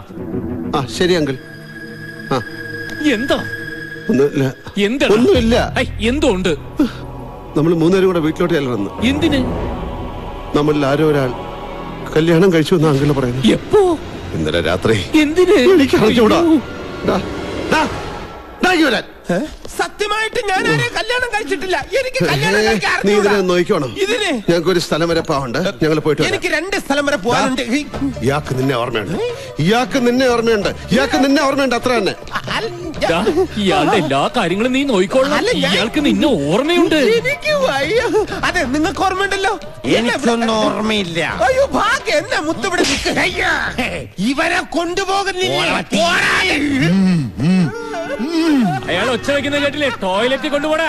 ശരി അങ്കിൾ. എന്താ? ഒന്നുമില്ല. എന്താ? ഒന്നുമില്ല. എന്തോ ഉണ്ട്. നമ്മൾ 3 പേരും കൂടെ വീട്ടിലോട്ട് ചെല്ലണമെന്ന്. എന്തിന്? നമ്മളിൽ ആരോ ഒരാൾ കല്യാണം കഴിച്ചു എന്ന് അങ്കിള് പറയുന്നു. എപ്പോ? ഇന്നലെ രാത്രി. എന്തിന്? എനിക്ക് അറിഞ്ഞൂടാ. സത്യമായിട്ട് ഞാൻ ആരെയും കല്യാണം കഴിച്ചിട്ടില്ല. എനിക്ക് കല്യാണം കഴിക്കാൻ നീ ഇതിനെ നോക്കണം. ഇതിന് ഞങ്ങൾക്ക് ഒരു സ്ഥലം വരെ പോവാണ്ട്. ഞങ്ങൾ പോയിട്ട് എനിക്ക് 2 സ്ഥലം വരെ പോകാനുണ്ട്. ഇയാൾക്ക് നിന്നെ ഓർമ്മയുണ്ട്. അത്ര തന്നെ. ഇയാളുടെ എല്ലാ കാര്യങ്ങളും നീ നോയിക്കോളാം. ഇയാൾക്ക് നിന്നെ ഓർമ്മയുണ്ട്. എനിക്ക് വയ്യ. അതെ, നിങ്ങൾക്ക് ഓർമ്മയുണ്ടല്ലോ. എനിക്കൊന്നും ഓർമ്മയില്ല. അയ്യോ ഭാഗ്യം. എന്നെ മുത്തുവിടെ ഇവരെ കൊണ്ടുപോകുന്നില്ല. അയാൾ ഒച്ച വയ്ക്കുന്ന കേട്ടില്ലേ? ടോയ്ലറ്റിൽ കൊണ്ടുപോടാ.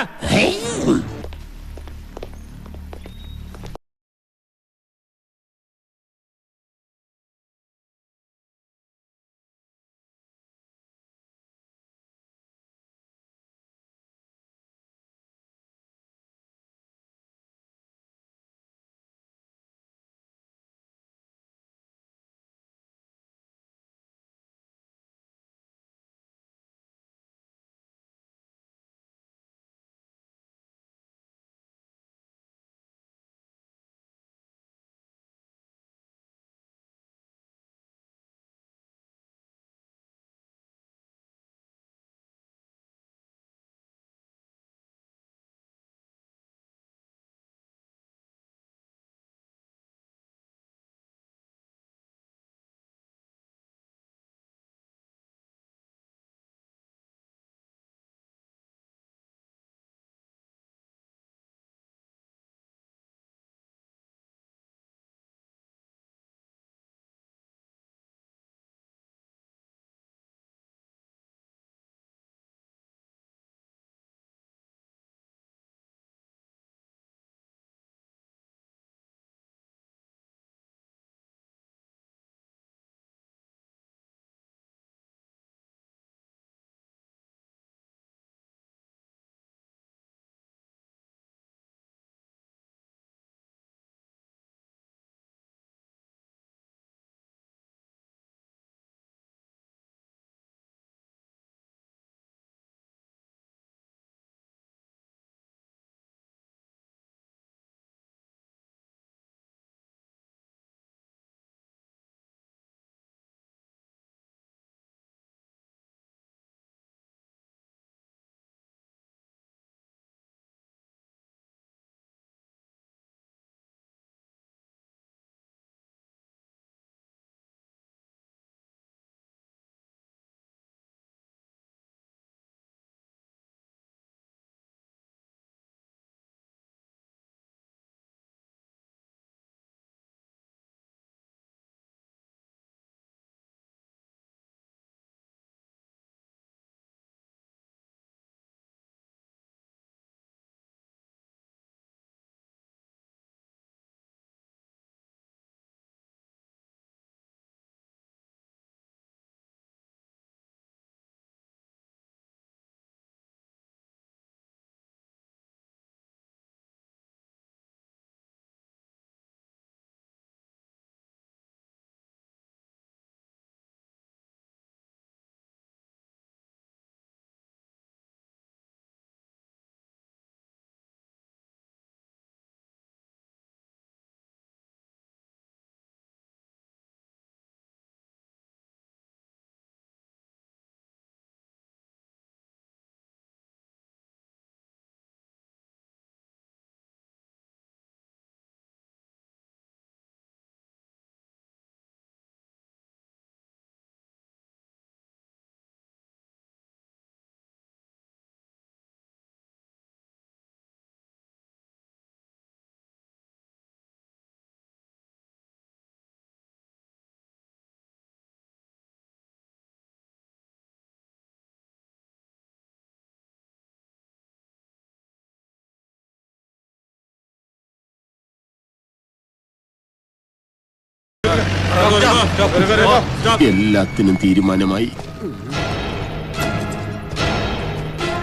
എല്ലാത്തിനും തീരുമാനമായി.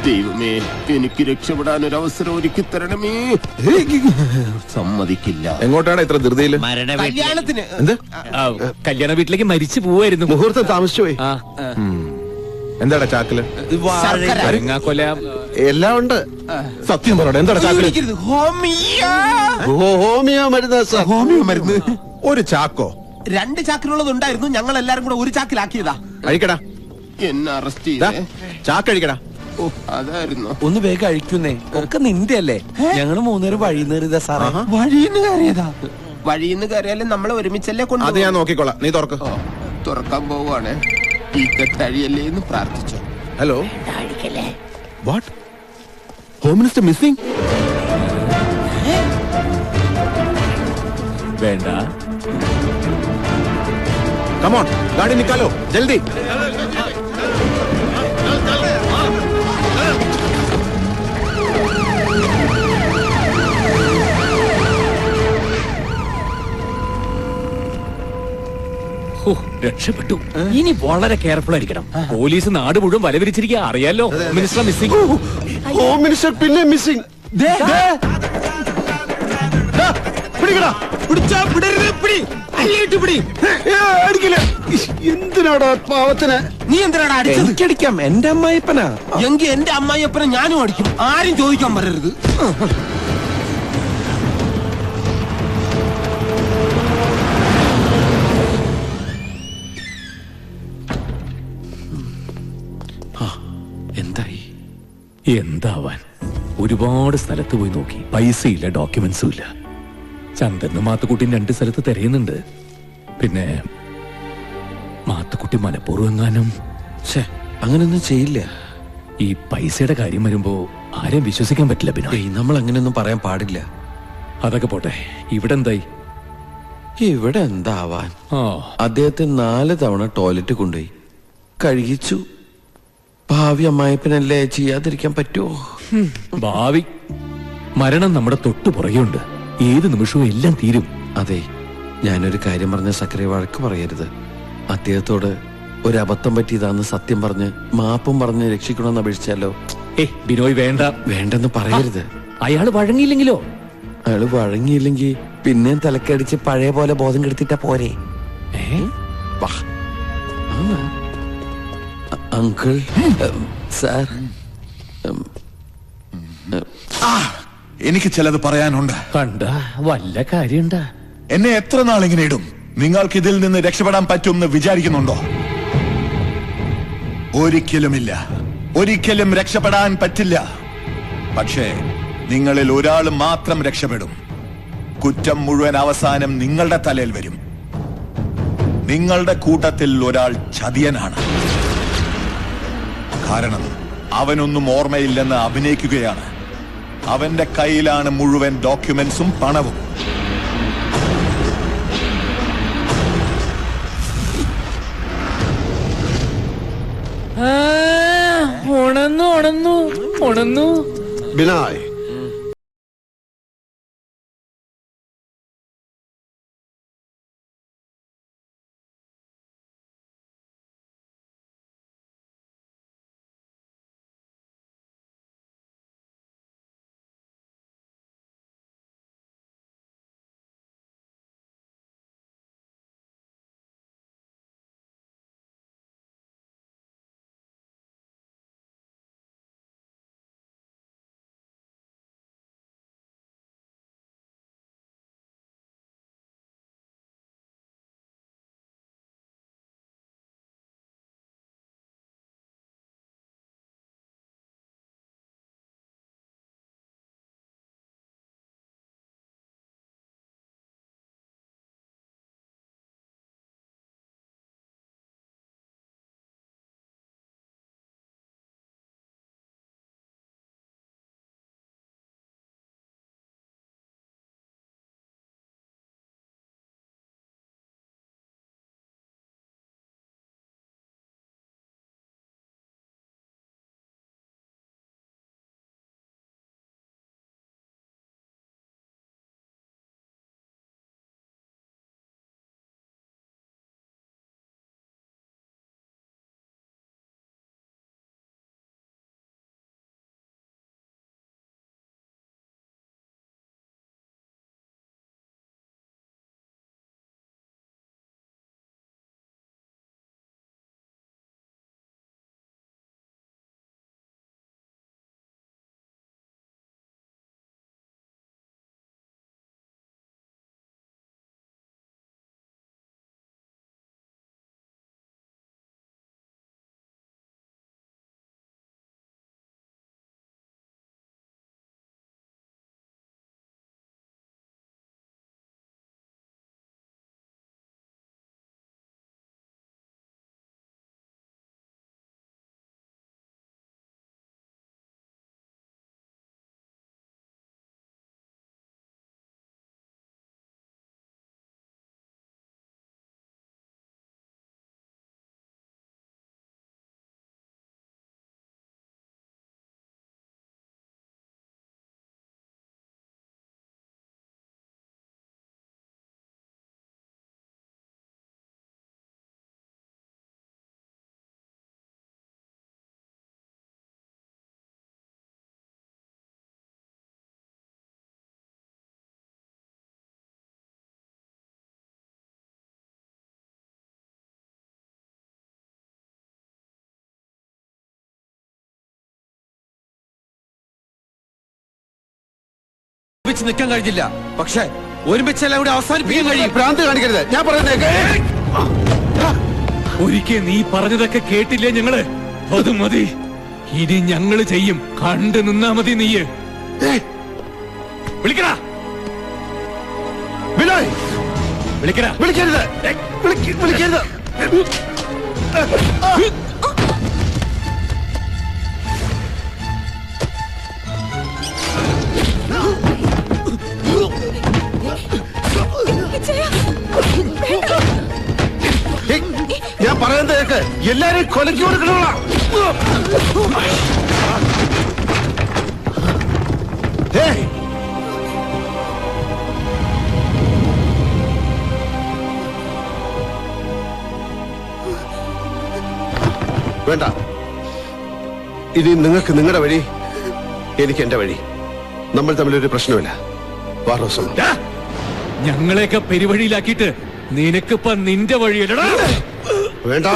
ദൈവമേ, എനിക്ക് രക്ഷപ്പെടാൻ ഒരു അവസരം ഒരുക്കി തരണമേ. സമ്മതിക്കില്ല. എങ്ങോട്ടാണ് ഇത്ര ധൃതിയില്? കല്യാണത്തിന്. എന്ത്? കല്യാണ വീട്ടിലേക്ക് മരിച്ചു പോവായിരുന്നു. മുഹൂർത്തം താമസിച്ചു പോയി. എന്താടാ ചാക്കില്? കൊല എല്ലാം ഉണ്ട്. സത്യം പറയട്ടെ, എന്താടാ ചാക്കില്? ഹോമിയോ മരുന്ന്. ഹോമിയോ മരുന്ന്. ഒരു ചാക്കോ? 2 ചാക്കിലുള്ളതുണ്ടായിരുന്നു. ഞങ്ങൾ എല്ലാരും കൂടെ ഒരു ചാക്കിലാക്കിയതാ. അഴിക്കടാ. എന്നെ അറസ്റ്റ് ചെയ്ത ചാക്കഴിക്കടാ. അതായിരുന്നു. ഒന്ന് വേഗം അഴിക്കുന്നേ. ഒക്കെ നിന്റെ അല്ലേ? ഞങ്ങള് 3 പേര് വഴിന്നേറിയതാ സാറേ. വഴിന്ന് കയറിയതാ. വഴിന്ന് കയറിയാലും നമ്മളെ ഒരുമിച്ചല്ലേ കൊണ്ട്. അത് ഞാൻ നോക്കിക്കോളാം, നീ തുറക്ക്. തുറക്കാൻ പോവാണ്. ഈ കെട്ടഴിയല്ലേ എന്ന് പ്രാർത്ഥിച്ചു. Hello, what? Home minister missing? വേണ്ട. കമോൺ, ഗാഡി നിക്കാലോ, ജൽദി. രക്ഷപ്പെട്ടു. ഇനി വളരെ കെയർഫുൾ ആയിരിക്കണം. പോലീസ് നാട് മുഴുവൻ വലവിരിച്ചിരിക്കുക, അറിയാലോ. Minister missing. ഹോം മിനിസ്റ്റർ പിന്നെ മിസ്സിംഗ്. എന്തിനാടാ പാവത്തിന്? നീ എന്തിനാടാ അടിച്ചത്? എനിക്കടിക്കാം, എന്റെ അമ്മായിപ്പനാ. എങ്കിൽ എന്റെ അമ്മായിയപ്പനെ ഞാനും അടിക്കും. ആരും ചോദിക്കാൻ പറയരുത്. എന്തായി? എന്താവാൻ? ഒരുപാട് സ്ഥലത്ത് പോയി നോക്കി. പൈസയില്ല, ഡോക്യുമെന്റ്സും ഇല്ല. ചന്ദനും മാത്തുക്കുട്ടിയും 2 സ്ഥലത്ത് തിരയുന്നുണ്ട്. പിന്നെ മാത്തുക്കുട്ടി മനഃപൂർവ്വം എങ്ങാനും. അങ്ങനൊന്നും ചെയ്യില്ല. ഈ പൈസയുടെ കാര്യം വരുമ്പോ ആരെയും വിശ്വസിക്കാൻ പറ്റില്ല. പിന്നെ നമ്മൾ അങ്ങനെയൊന്നും പറയാൻ പാടില്ല. അതൊക്കെ പോട്ടെ, ഇവിടെ എന്തായി? ഇവിടെ എന്താവാൻ? അദ്ദേഹത്തെ 4 തവണ ടോയ്ലറ്റ് കൊണ്ടുപോയി കഴുകിച്ചു. ഭാവി അമ്മായിപ്പനല്ലേ, ചെയ്യാതിരിക്കാൻ പറ്റുമോ? ഭാവി മരണം നമ്മുടെ തൊട്ടു പുറകെയുണ്ട്. ഏത് നിമിഷവും എല്ലാം തീരും. അതെ, ഞാനൊരു കാര്യം പറഞ്ഞ സക്കരെ വഴക്ക് പറയരുത്. അദ്ദേഹത്തോട് ഒരു അബദ്ധം പറ്റിയതാന്ന് സത്യം പറഞ്ഞ് മാപ്പും പറഞ്ഞ് രക്ഷിക്കണമെന്ന് അപേക്ഷിച്ചാലോ? ബിനോയ്, വേണ്ട. വേണ്ടെന്ന് പറയരുത്. അയാള് വഴങ്ങിയില്ലെങ്കിലോ? അയാള് വഴങ്ങിയില്ലെങ്കിൽ പിന്നെയും തലക്കടിച്ച് പഴയ പോലെ ബോധം കെടുത്തിട്ടാ പോരെ? അങ്കിൾ, സാർ, എനിക്ക് ചിലത് പറയാനുണ്ട്. കണ്ട വല്ല കാര്യണ്ട. എന്നെ എത്ര നാൾ ഇങ്ങനെ ഇടും? നിങ്ങൾക്ക് ഇതിൽ നിന്ന് രക്ഷപ്പെടാൻ പറ്റുമെന്ന് വിചാരിക്കുന്നുണ്ടോ? ഒരിക്കലുമില്ല. ഒരിക്കലും രക്ഷപ്പെടാൻ പറ്റില്ല. പക്ഷേ നിങ്ങളിൽ ഒരാൾ മാത്രം രക്ഷപ്പെടും. കുറ്റം മുഴുവൻ അവസാനം നിങ്ങളുടെ തലയിൽ വരും. നിങ്ങളുടെ കൂട്ടത്തിൽ ഒരാൾ ചതിയനാണ്. കാരണം അവനൊന്നും ഓർമ്മയില്ലെന്ന് അഭിനയിക്കുകയാണ്. അവന്റെ കയ്യിലാണ് മുഴുവൻ ഡോക്യുമെന്റ്സും പണവും. ഉണന്നു ബിനായ്, ഒരുമിച്ച് നിൽക്കാൻ കഴിഞ്ഞില്ല, പക്ഷെ ഒരുമിച്ചെല്ലാം കൂടി അവസാനിപ്പിക്കാൻ കഴിയും. ഭ്രാന്ത് കാണിക്കരുത്, ഞാൻ പറയുന്നത് ഒരിക്കൽ നീ പറഞ്ഞതൊക്കെ കേട്ടില്ലേ ഞങ്ങള്? അത് മതി, ഇനി ഞങ്ങള് ചെയ്യും. കണ്ടു നിന്നാ മതി. നീ വിളിക്കടാ, വിളിക്കടാ. വിളിക്കരുത്, വിളിക്കരുത്. ഞാൻ പറയുന്നത് കേക്ക്, എല്ലാരെയും കൊലക്കി കൊടുക്കണ. വേണ്ട, ഇനി നിങ്ങൾക്ക് നിങ്ങളുടെ വഴി, എനിക്ക് എന്റെ വഴി. നമ്മൾ തമ്മിലൊരു പ്രശ്നമില്ല. വാ റോസം. ഞങ്ങളെയൊക്കെ പെരുവഴിയിലാക്കിയിട്ട് നിനക്കിപ്പ നിന്റെ വഴിയല്ലടാ. വേണ്ട,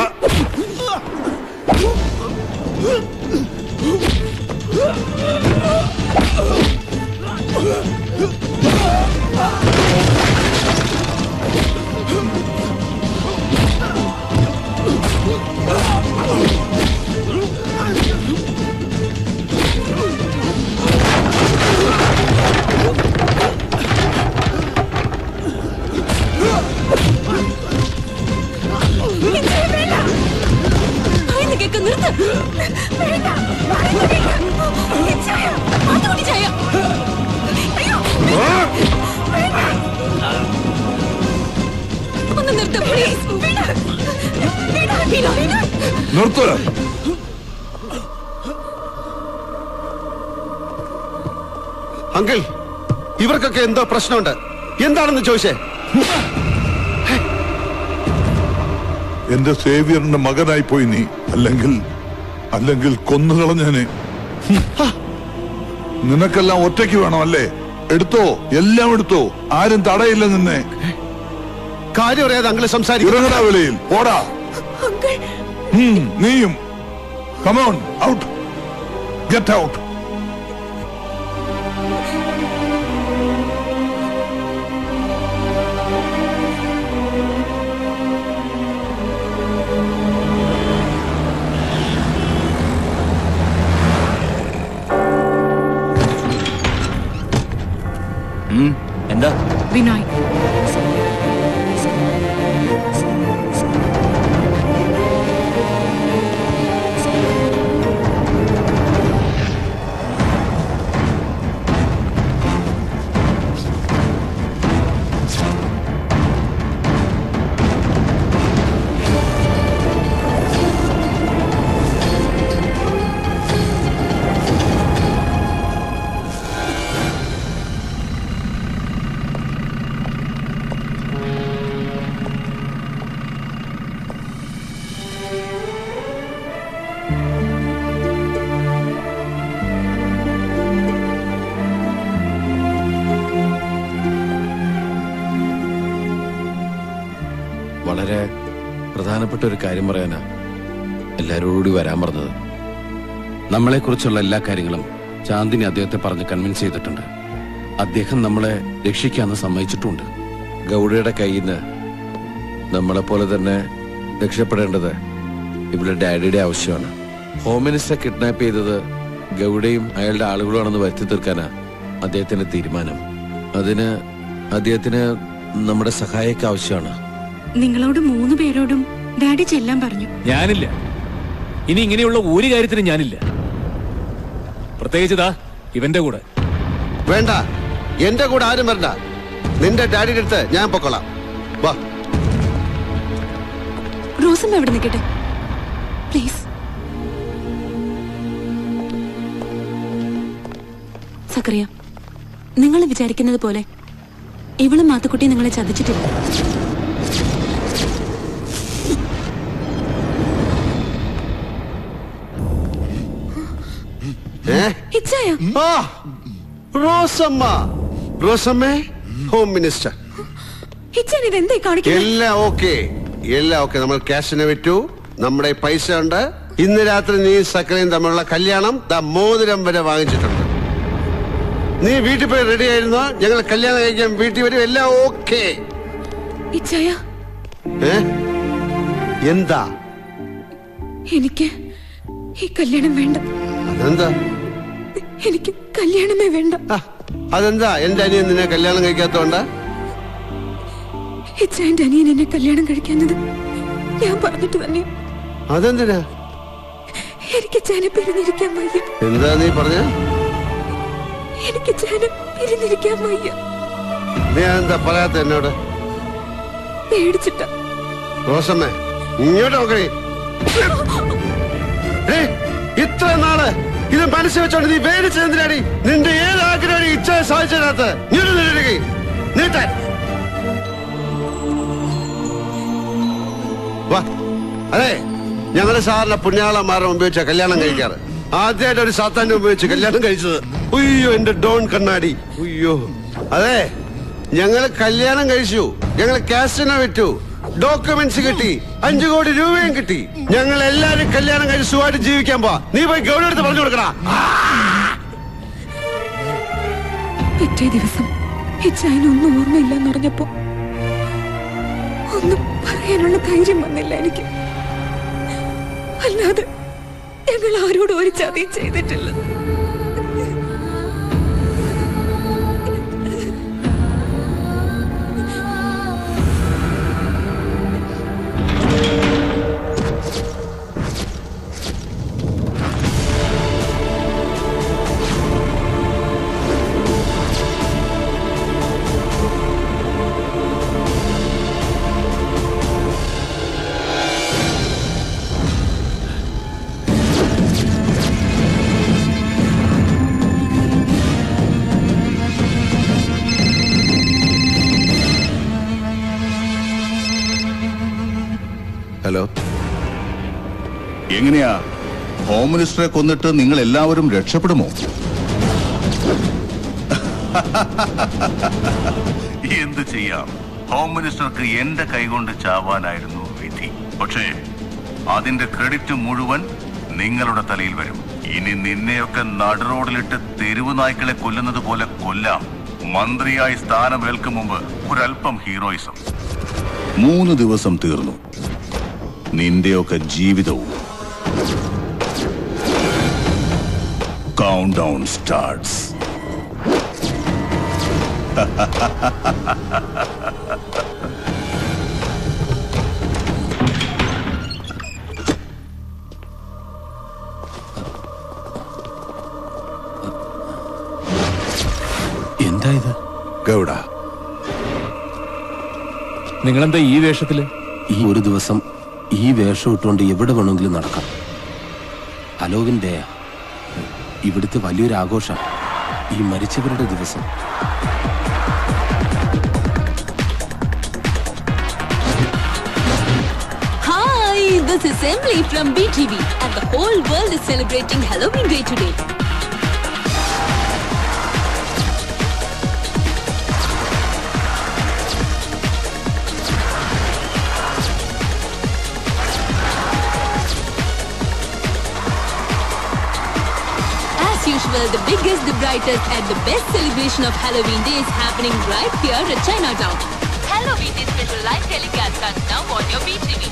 നിർത്ത്. അങ്കിൾ, ഇവർക്കൊക്കെ എന്തോ പ്രശ്നമുണ്ട്. എന്താണെന്ന് ചോദിച്ചേ. എന്റെ സേവിയറിന്റെ മകനായി പോയി നീ. അല്ലെങ്കിൽ കൊന്നുകളഞ്ഞേനെ. നിനക്കെല്ലാം ഒറ്റയ്ക്ക് വേണം അല്ലേ? എടുത്തോ, എല്ലാം എടുത്തോ. ആരും തടയില്ല നിന്നെ. കാര്യം അറിയാതെ അങ്കിള് സംസാരിക്കും. ഇറങ്ങടാ വെളിയിൽ, ഓടാ. നീയും. Come on, out. Get out. എന്താ വിനായക്? വളരെ പ്രധാനപ്പെട്ട ഒരു കാര്യം പറയാനാ എല്ലാരോടുകൂടി വരാൻ പറഞ്ഞത്. നമ്മളെക്കുറിച്ചുള്ള എല്ലാ കാര്യങ്ങളും ചാന്ദിനി അദ്ദേഹത്തെ പറഞ്ഞ് കൺവിൻസ് ചെയ്തിട്ടുണ്ട്. അദ്ദേഹം നമ്മളെ രക്ഷിക്കാന്ന് സമ്മതിച്ചിട്ടുണ്ട്. ഗൗഡയുടെ കയ്യിൽ നിന്ന് നമ്മളെപ്പോലെ തന്നെ രക്ഷപ്പെടേണ്ടത് ഇവളുടെ ഡാഡിയുടെ ആവശ്യമാണ്. ഹോം മിനിസ്റ്ററെ കിഡ്നാപ്പ് ചെയ്തത് ഗൗഡയും അയാളുടെ ആളുകളുമാണെന്ന് വരുത്തി തീർക്കാനാ അദ്ദേഹത്തിന്റെ തീരുമാനം. അതിന് അദ്ദേഹത്തിന് നമ്മുടെ സഹായമൊക്കെ ആവശ്യമാണ്. നിങ്ങളോട് 3 പേരോടും ഡാഡി ചെല്ലാൻ പറഞ്ഞു. ഞാനില്ല. ഇനി ഇങ്ങനെയുള്ള ഒരു കാര്യത്തിന് ഞാനില്ല. പ്രത്യേകിച്ചതാ ഇവന്റെ കൂടെ. വേണ്ട, എന്റെ കൂടെ ആരും വരണ്ട. നിന്റെ ഡാഡിയുടെ അടുത്ത് ഞാൻ പൊക്കോളാം. വാ. റോസം എവിടെ നിൽക്കട്ടെ പ്ലീസ്. സക്കറിയ, നിങ്ങൾ വിചാരിക്കുന്നത് പോലെ ഇവളും മാത്തുക്കുട്ടി നിങ്ങളെ ചതിച്ചിട്ടില്ല. റോസമ്മേ, ഹോം മിനിസ്റ്റർ. എല്ലാം ഓക്കെ, എല്ലാം ഓക്കെ. നമ്മൾ ക്യാഷിനെ വിറ്റു, നമ്മുടെ പൈസ ഉണ്ട്. ഇന്ന് രാത്രി നീ സക്കരയും തമ്മിലുള്ള കല്യാണം മോതിരം വരെ വാങ്ങിച്ചിട്ടുണ്ട്. നീ വീട്ടിൽ പോയി റെഡി ആയിരുന്നോ? ഞങ്ങൾ കല്യാണം കഴിക്കാൻ വീട്ടിൽ വരും, എല്ലാം ഓക്കെ. എന്താ? എനിക്ക് ഈ കല്യാണം വേണ്ട. അതെന്താ? എനിക്ക് കല്യാണമേ വേണ്ട. അതെന്താ? എന്റെ അനിയൻ നിന്നെ കല്യാണം കഴിക്കാത്തോണ്ടാ? എന്റെ അനിയൻ എന്നെ കല്യാണം കഴിക്കാഞ്ഞത് ഞാൻ പറഞ്ഞിട്ട് തന്നെ. അതെന്തിനാ? എനിക്ക് ചേനെ പിരിഞ്ഞിരിക്കാൻ വയ്യ. എന്താ നീ പറഞ്ഞ? എനിക്ക് ചേനെ പിരിഞ്ഞിരിക്കാൻ വയ്യ. നീ എന്താ പറയാത്ത എന്നോട്? പേടിച്ചിട്ട. റോസമ്മേ ഇങ്ങോട്ട് നോക്കണേ. ഇത്ര നാള് ഇത് മനസ്സിൽ വെച്ചോണ്ട് നീ പേടിച്ചെന്തിനാടി? നിന്റെ ഏത് ആഗ്രഹം ഇച്ഛ സാധിച്ചതിനകത്ത് നീട്ടാൻ വാ. അതെ, ഞങ്ങള് സാറിന്റെ പുണ്യാളന്മാരെ ഉപയോഗിച്ച കല്യാണം കഴിക്കാറ്. ആദ്യമായിട്ട് ഒരു സാത്താന്റെ ഉപയോഗിച്ച് കല്യാണം കഴിച്ചത്. ഉയ്യോ എന്റെ ഡോൺ കണ്ണാടി. ഉയ്യോ. അതെ, ഞങ്ങള് കല്യാണം കഴിച്ചു, ഞങ്ങള് കാസ്റ്റിനെ വിറ്റു, ഡോക്യുമെന്റ്സ് കിട്ടി, 5 കോടി രൂപയും കിട്ടി. ഞങ്ങൾ എല്ലാരും കല്യാണം കഴിച്ച് സുഖമായിട്ട് ജീവിക്കാൻ പോവാ. നീ പോയി ഗൗഡി എടുത്ത് പറഞ്ഞു കൊടുക്കടാ. പിറ്റേ ദിവസം ഇച്ചായനൊന്നും ഓർമ്മയില്ലെന്ന് പറഞ്ഞപ്പോ ഒന്നും പറയാനുള്ള ധൈര്യം വന്നില്ല എനിക്ക്. അല്ലാതെ ഞങ്ങൾ ആരോടും ഒരു ചതിയും ചെയ്തിട്ടില്ല. ഹലോ, എങ്ങനെയാ ഹോം മിനിസ്റ്ററെ കൊന്നിട്ട് നിങ്ങൾ എല്ലാവരും രക്ഷപ്പെടുമോ? എന്ത് ചെയ്യാം, ഹോം മിനിസ്റ്റർക്ക് എന്റെ കൈകൊണ്ട് ചാവാനായിരുന്നു വിധി. പക്ഷേ അതിന്റെ ക്രെഡിറ്റ് മുഴുവൻ നിങ്ങളുടെ തലയിൽ വരും. ഇനി നിന്നെയൊക്കെ നടുറോഡിലിട്ട് തെരുവ് നായ്ക്കളെ കൊല്ലുന്നത് പോലെ കൊല്ലാം. മന്ത്രിയായി സ്ഥാനമേൽക്കും മുമ്പ് ഒരല്പം ഹീറോയിസം. 3 ദിവസം തീർന്നു, നിന്റെയൊക്കെ ജീവിതവും. Count down starts. എന്താ ഇത്? ഗൗഡ, നിങ്ങളെന്താ ഈ വേഷത്തില്? ഈ ഒരു ദിവസം ഈ വേഷം ഇട്ടുകൊണ്ട് എവിടെ വേണമെങ്കിലും നടക്കാം. ഹലോവിൻ ഡേ, ഇവിടുത്തെ വലിയൊരു ആഘോഷം, ഈ മരിച്ചവരുടെ ദിവസം. Hi, this is Emily from BTV and the whole world is celebrating Halloween Day today. Usual, the biggest, the brightest and the best celebration of Halloween Day is happening right here at Chinatown. Halloween Day special live telecast starts now on your BTV.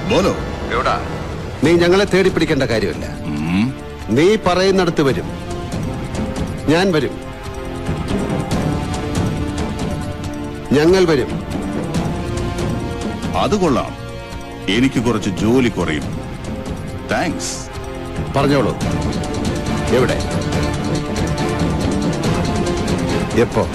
ബോലോ. എവിടാ? നീ ഞങ്ങളെ തേടി പിടിക്കേണ്ട കാര്യമില്ല. നീ പറയുന്നിടത്ത് വരും, ഞാൻ വരും, ഞങ്ങൾ വരും. അത് കൊള്ളാം, എനിക്ക് കുറച്ച് ജോലി കുറയും. താങ്ക്സ്. പറഞ്ഞോളൂ. എവിടെ? എപ്പോ?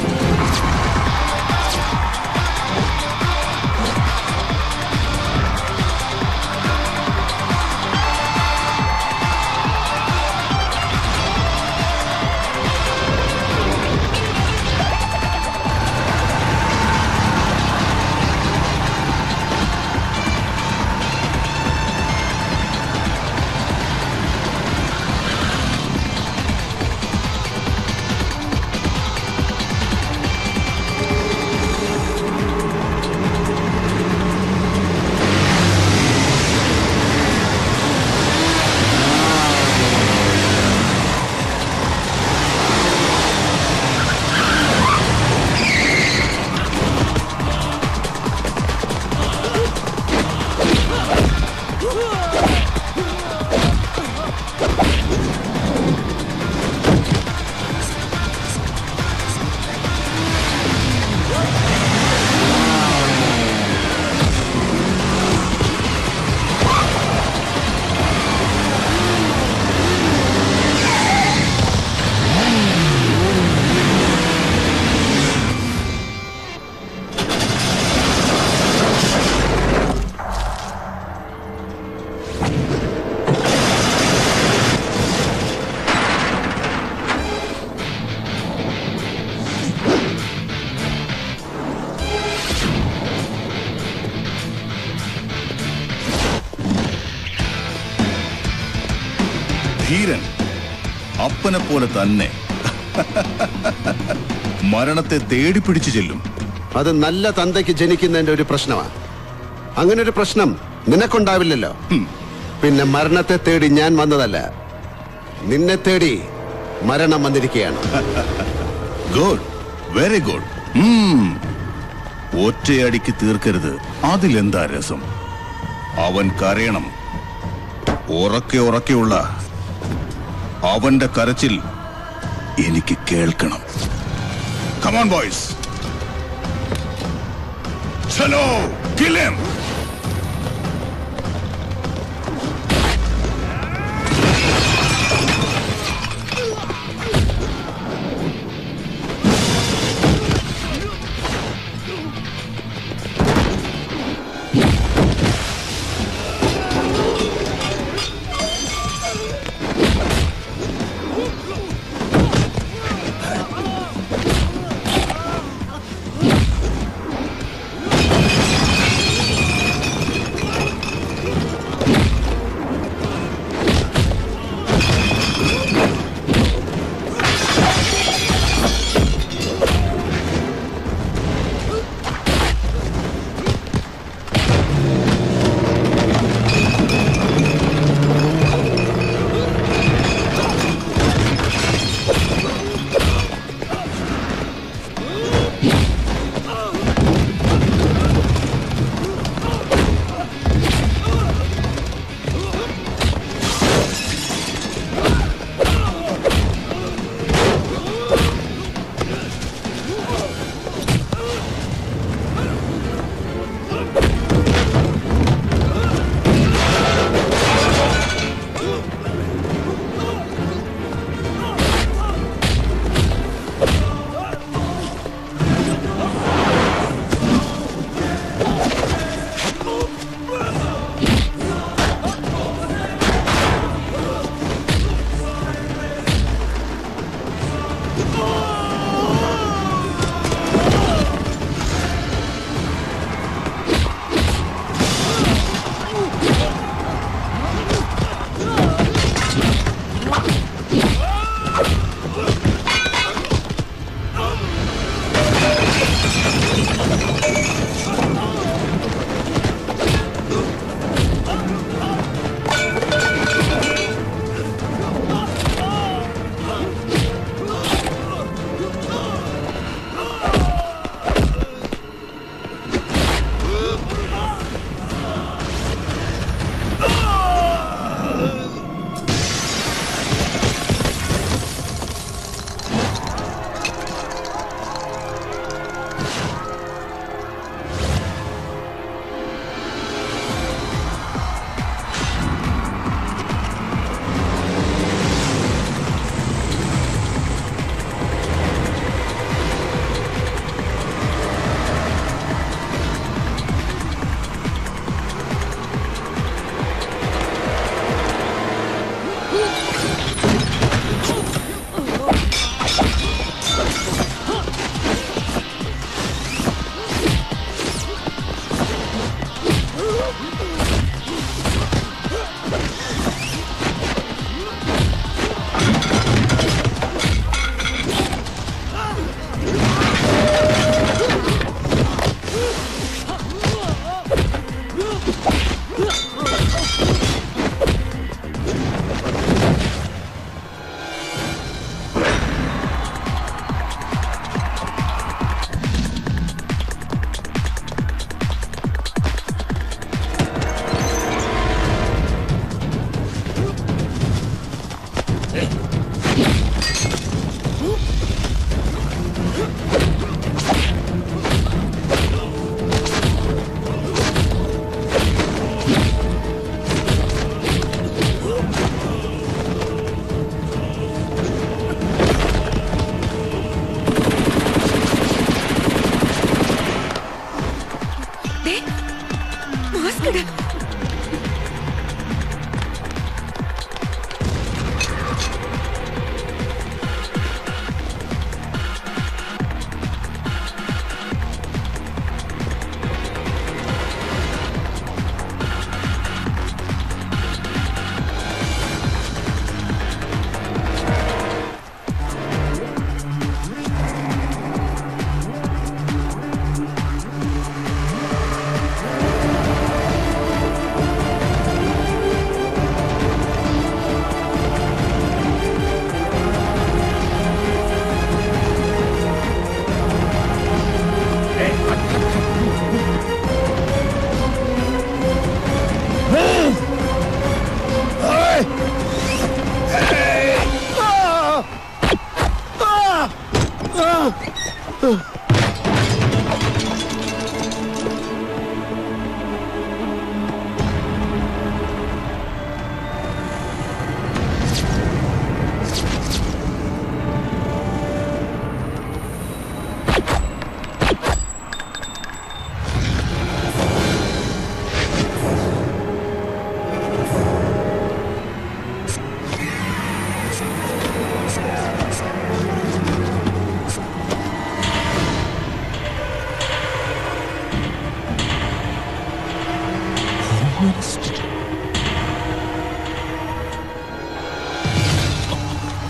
ധീരൻ, അപ്പനെ പോലെ തന്നെ മരണത്തെ തേടി പിടിച്ചു ചെല്ലും. അത് നല്ല തന്തയ്ക്ക് ജനിക്കുന്നതിന്റെ ഒരു പ്രശ്നമാണ്. അങ്ങനെ ഒരു പ്രശ്നം നിനക്കുണ്ടാവില്ലല്ലോ. പിന്നെ മരണത്തെ തേടി ഞാൻ വന്നതല്ല, നിന്നെ തേടി മരണം വന്നിരിക്കുകയാണ്. Good, very good. ഒറ്റയടിക്ക് തീർക്കരുത്, അതിലെന്താ രസം? അവൻ കരയണം. ഉറക്കെയുള്ള അവന്റെ കരച്ചിൽ എനിക്ക് കേൾക്കണം. Come on, boys. Chalo, kill him.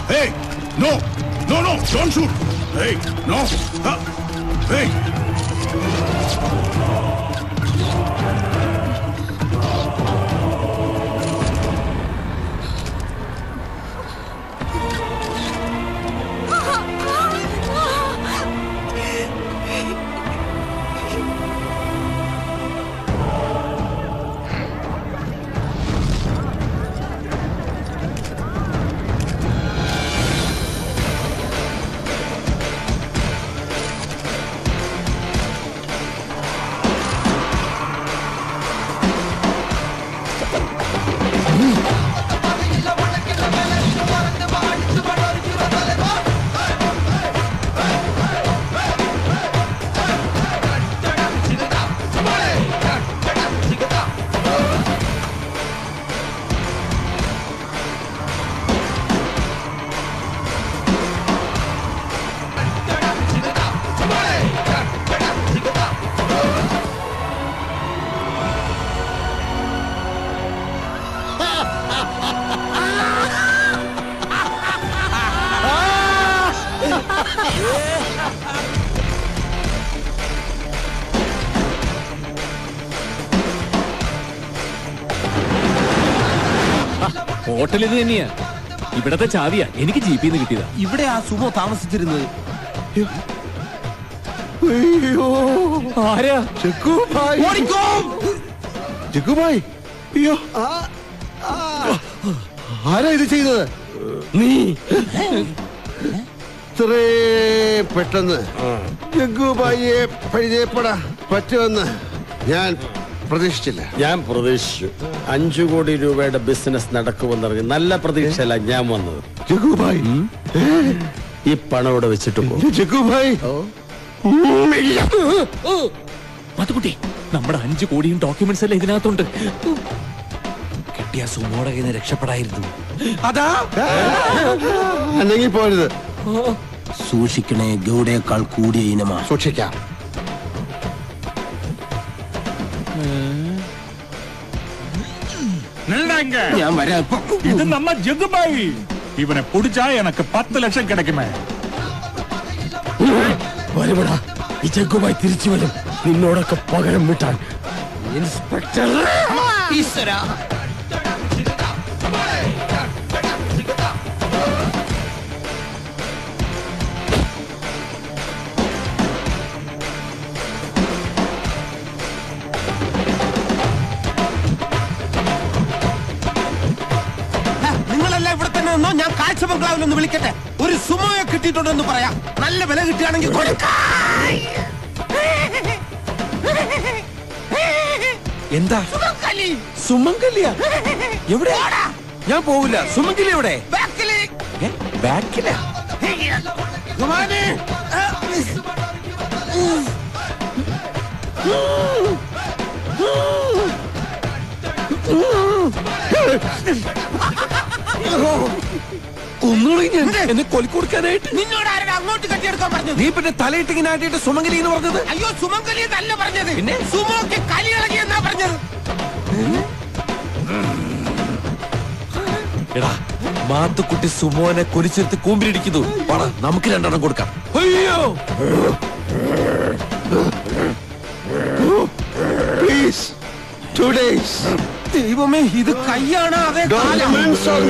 Hey, no, don't shoot. Hey, no, hey. Hotel ഇത് തന്നെയാ. ഇവിടത്തെ ചാവിയാ എനിക്ക് ജീപ്പിന്ന് കിട്ടിയതാ. ഇവിടെ ആ സുമോ താമസിച്ചിരുന്നത്. ആരാ? ജഗ്ഗുഭായ്, അയ്യോ ആരാ ഇത് ചെയ്തത്? നീ ഇത്രേ പെട്ടെന്ന് ജഗ്ഗുഭായിയെ പരിചയപ്പെടാൻ പറ്റുമെന്ന് ഞാൻ പ്രതീക്ഷിച്ചില്ല. ഞാൻ പ്രതീക്ഷിച്ചു 5 കോടി രൂപയുടെ ബിസിനസ് നടക്കുമെന്നറിഞ്ഞ് നല്ല പ്രതീക്ഷയല്ല ഞാൻ വന്നത്. ജഗ്ഗുഭായ്, ഈ പണം ഇവിടെ വെച്ചിട്ട് പോകും. ജഗ്ഗുഭായ്, മധുക്കുട്ടി, നമ്മുടെ 5 കോടിയും ഡോക്യുമെന്റ്സ് എല്ലാം ഇതിനകത്തുണ്ട്. കിട്ടിയ സുമോടെ കയ്യിൽ നിന്ന് രക്ഷപ്പെടായിരുന്നു. അതാ അല്ലെങ്കിൽ പോരുത്. സൂക്ഷിക്കണേ, ഗൗഡയേക്കാൾ കൂടിയ ഇനമാ. സൂക്ഷിക്കാം. ഞാൻ വരാം. ഇത് നമ്മ ജഗ്ഗുഭായി. ഇവനെ പൊടിച്ചാ എനക്ക് 10 ലക്ഷം കിടക്കുമേ. വരുവിടാ, ഈ ജഗ്ഗുഭായി തിരിച്ചു വരും നിന്നോടൊക്കെ പകരം വിട്ടാൻ. ഇൻസ്പെക്ടർ ഈശ്വരാ. നിങ്ങളെല്ലാം ഇവിടെ തന്നെ നിന്നോ, ഞാൻ കാഴ്ച ബംഗ്ലാവിലൊന്ന് വിളിക്കട്ടെ. ഒരു സുമോയെ കിട്ടിയിട്ടുണ്ടെന്ന് പറയാം. നല്ല വില കിട്ടുകയാണെങ്കിൽ എന്താ സുമംഗലിയ? എവിടെ? ഞാൻ പോവില്ല. സുമംഗലി എവിടെ? ബാക്കിലാ. എന്നെ കൊലിക്കൊടുക്കാനായിട്ട് നിന്നോട് ആരുടെ അങ്ങോട്ട് കെട്ടിയെടുക്കാൻ പറഞ്ഞത്? നീ പിന്നെ തലയിട്ടിങ്ങനാട്ടിട്ട് സുമംഗലി എന്ന് പറഞ്ഞത്? അയ്യോ, സുമംഗലി എന്നല്ല പറഞ്ഞത്. പിന്നെ സുമോക്ക് കലി ഇളകി എന്നാ പറഞ്ഞത്. എടാ, മാത്തുക്കുട്ടി സുമോനെ കൊലിച്ചെടുത്ത് കൂമ്പിലിടിക്കുന്നു. നമുക്ക് 2 എണ്ണം കൊടുക്കാം. അയ്യോ, പ്ലീസ്, 2 days. ദൈവമേ, ഇത് കയ്യാണ്.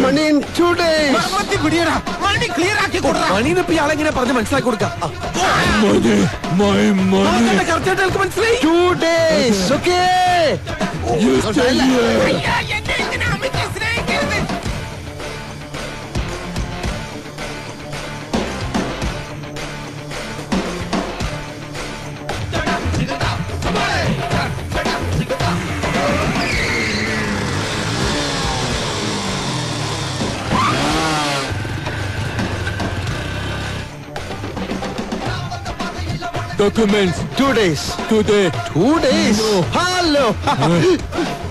മണി ക്ലിയർ ആക്കി കൊടുക്കാം. മണിന്നിപ്പോ ഇയാളെങ്ങനെ പറഞ്ഞ് മനസ്സിലാക്കി കൊടുക്കാം? കറക്റ്റായിട്ട് മനസ്സിലായി. 2 days, okay? documents. 2 days. Today. 2 days. No. Hello.